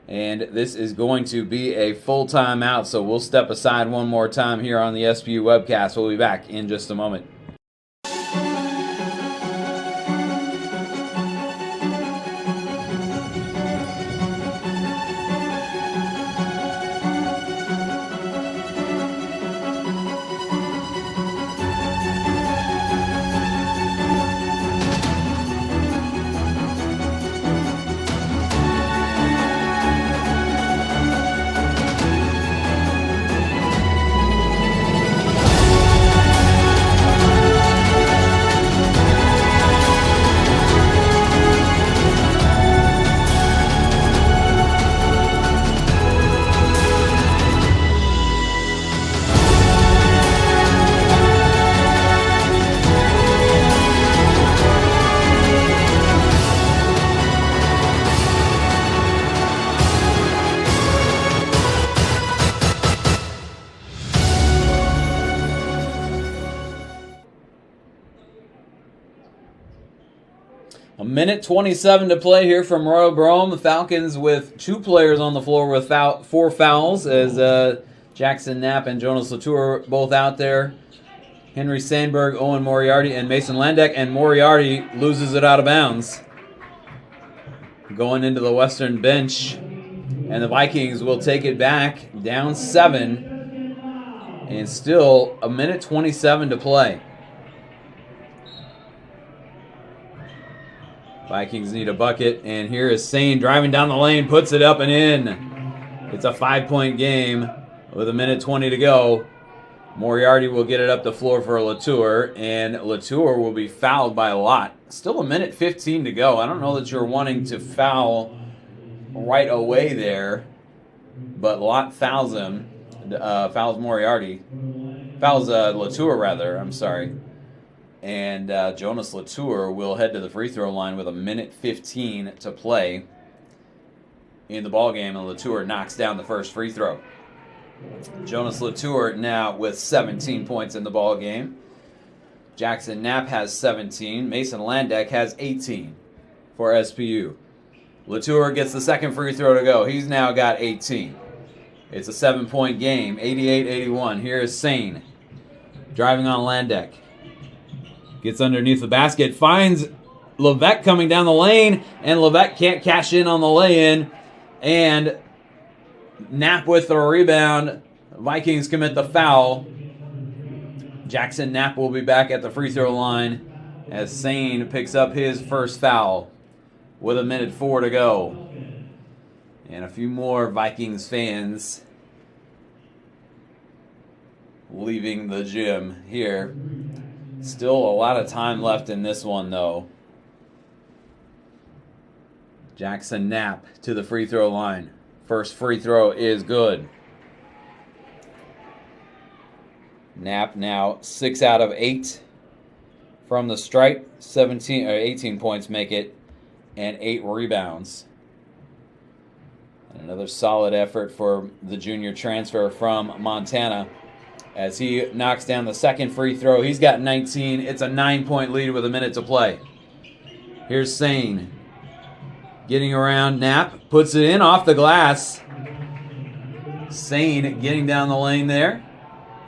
And this is going to be a full timeout, so we'll step aside one more time here on the SPU webcast. We'll be back in just a moment. A minute 27 to play here from Royal Brome. The Falcons with two players on the floor with four fouls as Jackson Knapp and Jonas Latour both out there. Henry Sandberg, Owen Moriarty, and Mason Landek. And Moriarty loses it out of bounds. Going into the Western bench. And the Vikings will take it back down 7. And still a minute 27 to play. Vikings need a bucket, and here is Sane driving down the lane, puts it up and in. It's a 5-point game with 1:20 to go. Moriarty will get it up the floor for Latour, and Latour will be fouled by Lott. Still 1:15 to go. I don't know that you're wanting to foul right away there, but Lott fouls him, fouls Moriarty. Fouls Latour, rather, I'm sorry. And Jonas Latour will head to the free throw line with 1:15 to play in the ballgame, and Latour knocks down the first free throw. Jonas Latour now with 17 points in the ballgame. Jackson Knapp has 17. Mason Landek has 18 for SPU. Latour gets the second free throw to go. He's now got 18. It's a 7-point game, 88-81. Here is Sane driving on Landek. Gets underneath the basket, finds Levesque coming down the lane, and Levesque can't cash in on the lay-in. And Knapp with the rebound. Vikings commit the foul. Jackson Knapp will be back at the free throw line as Sane picks up his first foul with 1:04 to go. And a few more Vikings fans leaving the gym here. Still a lot of time left in this one, though. Jackson Knapp to the free throw line. First free throw is good. Knapp now 6 out of 8 from the stripe. 18 points make it, and 8 rebounds. And another solid effort for the junior transfer from Montana. As he knocks down the second free throw, he's got 19. It's a 9-point lead with 1 minute to play. Here's Sane. Getting around Knapp, puts it in off the glass. Sane getting down the lane there.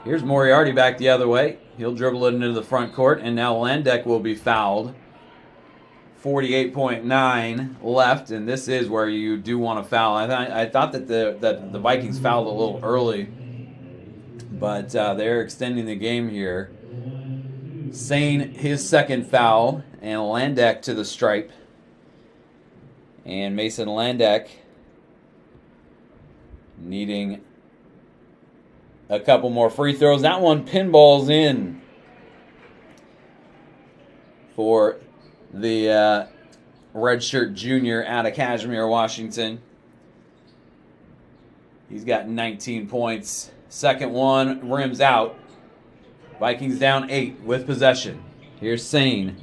Here's Moriarty back the other way. He'll dribble it into the front court, and now Landek will be fouled. 48.9 left, and this is where you do want to foul. I thought that the Vikings fouled a little early, but they're extending the game here. Sane, his second foul, and Landek to the stripe. And Mason Landek needing a couple more free throws. That one pinballs in for the redshirt junior out of Kashmere, Washington. He's got 19 points. Second one rims out. Vikings down 8 with possession. Here's Sane.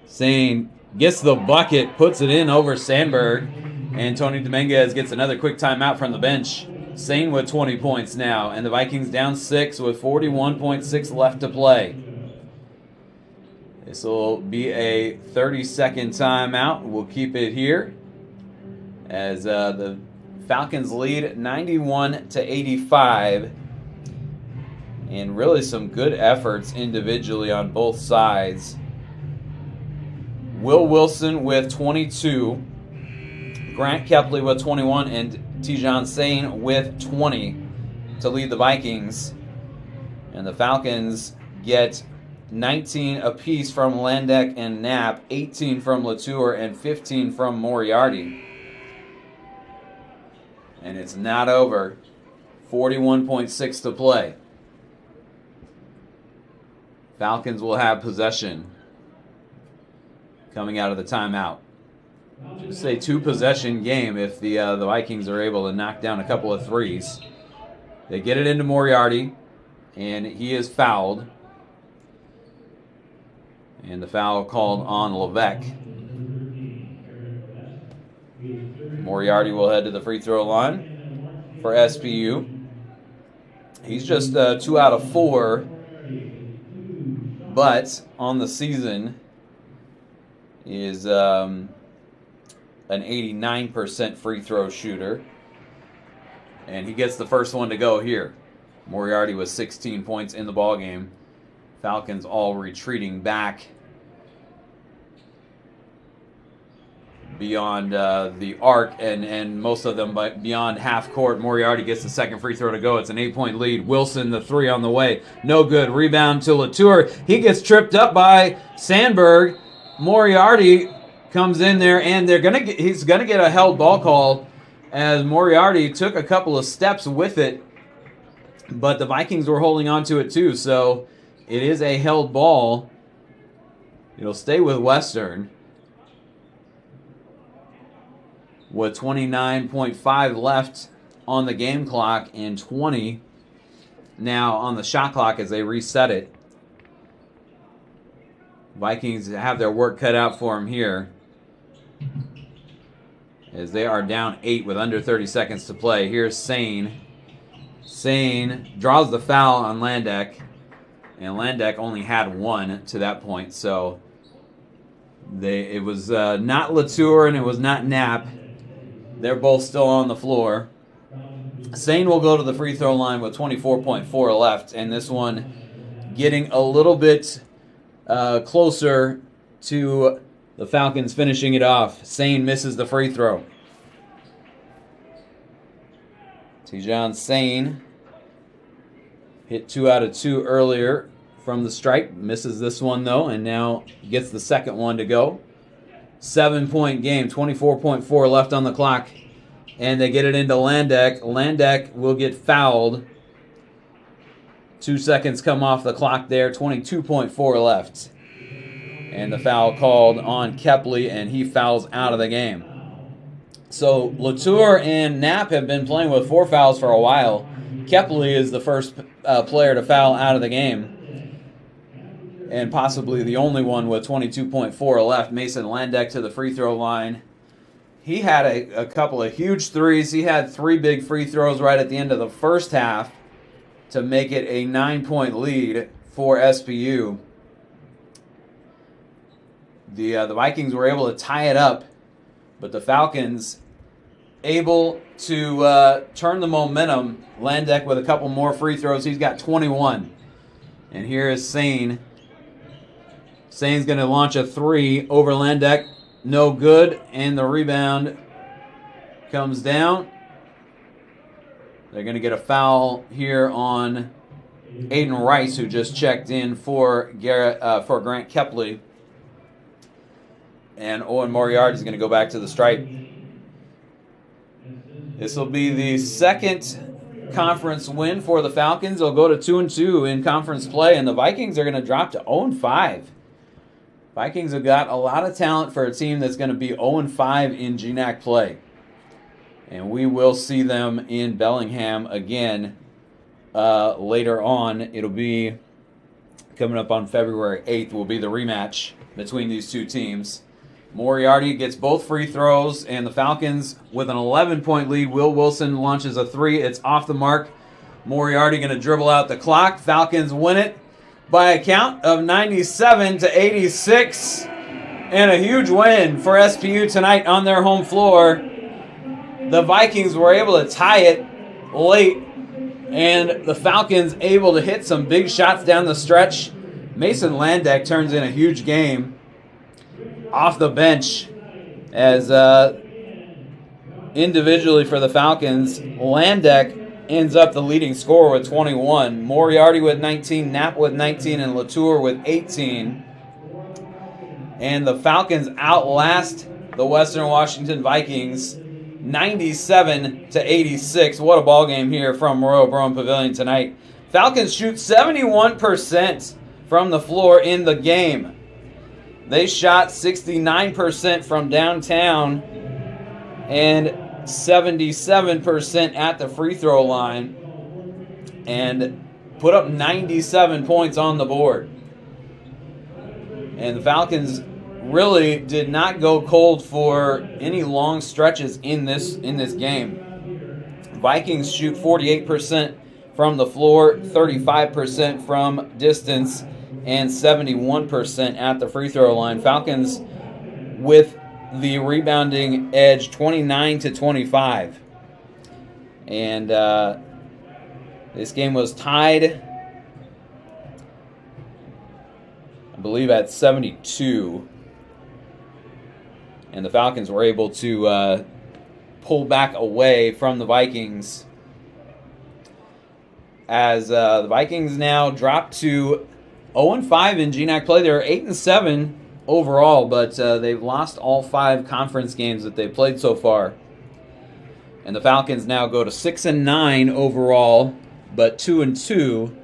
Sane gets the bucket, puts it in over Sandberg, and Tony Dominguez gets another quick timeout from the bench. Sane with 20 points now, and the Vikings down 6 with 41.6 left to play. This will be a 30-second timeout. We'll keep it here as the Falcons lead 91-85. And really some good efforts individually on both sides. Will Wilson with 22. Grant Kepley with 21. And Tijan Sane with 20 to lead the Vikings. And the Falcons get 19 apiece from Landek and Knapp, 18 from Latour, and 15 from Moriarty. And it's not over. 41.6 to play. Falcons will have possession coming out of the timeout. Just a two-possession game if the Vikings are able to knock down a couple of threes. They get it into Moriarty, and he is fouled. And the foul called on Levesque. Moriarty will head to the free throw line for SPU. He's just 2 out of 4. But on the season is an 89% free throw shooter. And he gets the first one to go here. Moriarty with 16 points in the ballgame. Falcons all retreating back beyond the arc, and most of them beyond half court. Moriarty gets the second free throw to go. It's an 8-point lead. Wilson, the three on the way. No good. Rebound to Latour. He gets tripped up by Sandberg. Moriarty comes in there, and he's gonna get a held ball call as Moriarty took a couple of steps with it, but the Vikings were holding on to it too, so it is a held ball. It'll stay with Western. With 29.5 left on the game clock and 20 now on the shot clock as they reset it. Vikings have their work cut out for them here as they are down 8 with under 30 seconds to play. Here's Sane. Sane draws the foul on Landek, and Landek only had one to that point, so it was not Latour and it was not Knapp. They're both still on the floor. Sane will go to the free throw line with 24.4 left, and this one getting a little bit closer to the Falcons finishing it off. Sane misses the free throw. Tijan Sane hit 2 out of 2 earlier from the stripe. Misses this one, though, and now gets the second one to go. 7-point game, 24.4 left on the clock. And they get it into Landek. Landek will get fouled. 2 seconds come off the clock there, 22.4 left. And the foul called on Kepley, and he fouls out of the game. So Latour and Knapp have been playing with 4 fouls for a while. Kepley is the first player to foul out of the game, and possibly the only one with 22.4 left. Mason Landek to the free throw line. He had a couple of huge threes. He had 3 big free throws right at the end of the first half to make it a 9-point lead for SPU. The Vikings were able to tie it up, but the Falcons able to turn the momentum. Landek with a couple more free throws. He's got 21. And here is Sane. Sane's going to launch a 3 over Landek. No good. And the rebound comes down. They're going to get a foul here on Aiden Rice, who just checked in for Grant Kepley. And Owen Moriarty is going to go back to the stripe. This will be the second conference win for the Falcons. They'll go to 2-2 in conference play, and the Vikings are going to drop to 0-5. Vikings have got a lot of talent for a team that's going to be 0-5 in GNAC play. And we will see them in Bellingham again later on. It'll be coming up on February 8th will be the rematch between these two teams. Moriarty gets both free throws, and the Falcons with an 11-point lead. Will Wilson launches a three. It's off the mark. Moriarty going to dribble out the clock. Falcons win it by a count of 97-86. And a huge win for SPU tonight on their home floor. The Vikings were able to tie it late, and the Falcons able to hit some big shots down the stretch. Mason Landeck turns in a huge game off the bench as individually for the Falcons, Landeck ends up the leading scorer with 21. Moriarty with 19, Knapp with 19, and Latour with 18. And the Falcons outlast the Western Washington Vikings 97-86. What a ball game here from Royal Brown Pavilion tonight. Falcons shoot 71% from the floor in the game. They shot 69% from downtown and 77% at the free throw line and put up 97 points on the board. And the Falcons really did not go cold for any long stretches in this game. Vikings shoot 48% from the floor, 35% from distance, and 71% at the free throw line. Falcons with the rebounding edge 29-25. And this game was tied, I believe, at 72. And the Falcons were able to pull back away from the Vikings as the Vikings now drop to 0-5 in GNAC play. They're 8-7 overall, but they've lost all 5 conference games that they've played so far. And the Falcons now go to 6-9 overall, but 2-2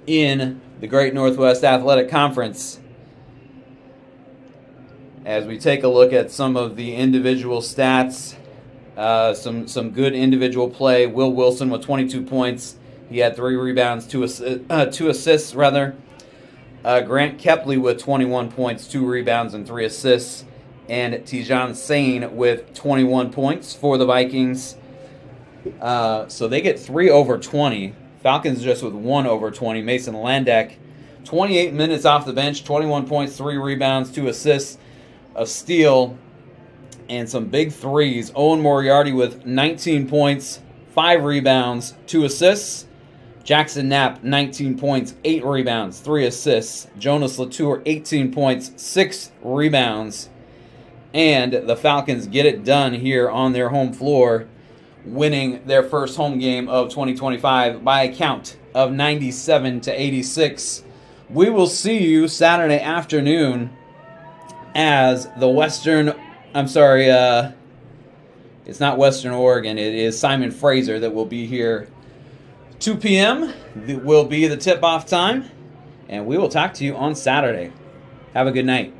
in the Great Northwest Athletic Conference. As we take a look at some of the individual stats, some good individual play. Will Wilson with 22 points. He had 3 rebounds, 2 assists. Grant Kepley with 21 points, 2 rebounds, and 3 assists. And Tijan Sane with 21 points for the Vikings. So they get 3 over 20. Falcons just with 1 over 20. Mason Landeck, 28 minutes off the bench, 21 points, 3 rebounds, 2 assists, a steal, and some big threes. Owen Moriarty with 19 points, 5 rebounds, 2 assists. Jackson Knapp, 19 points, 8 rebounds, 3 assists. Jonas Latour, 18 points, 6 rebounds. And the Falcons get it done here on their home floor, winning their first home game of 2025 by a count of 97-86. We will see you Saturday afternoon as the it's not Western Oregon, it is Simon Fraser that will be here. 2 p.m. will be the tip-off time, and we will talk to you on Saturday. Have a good night.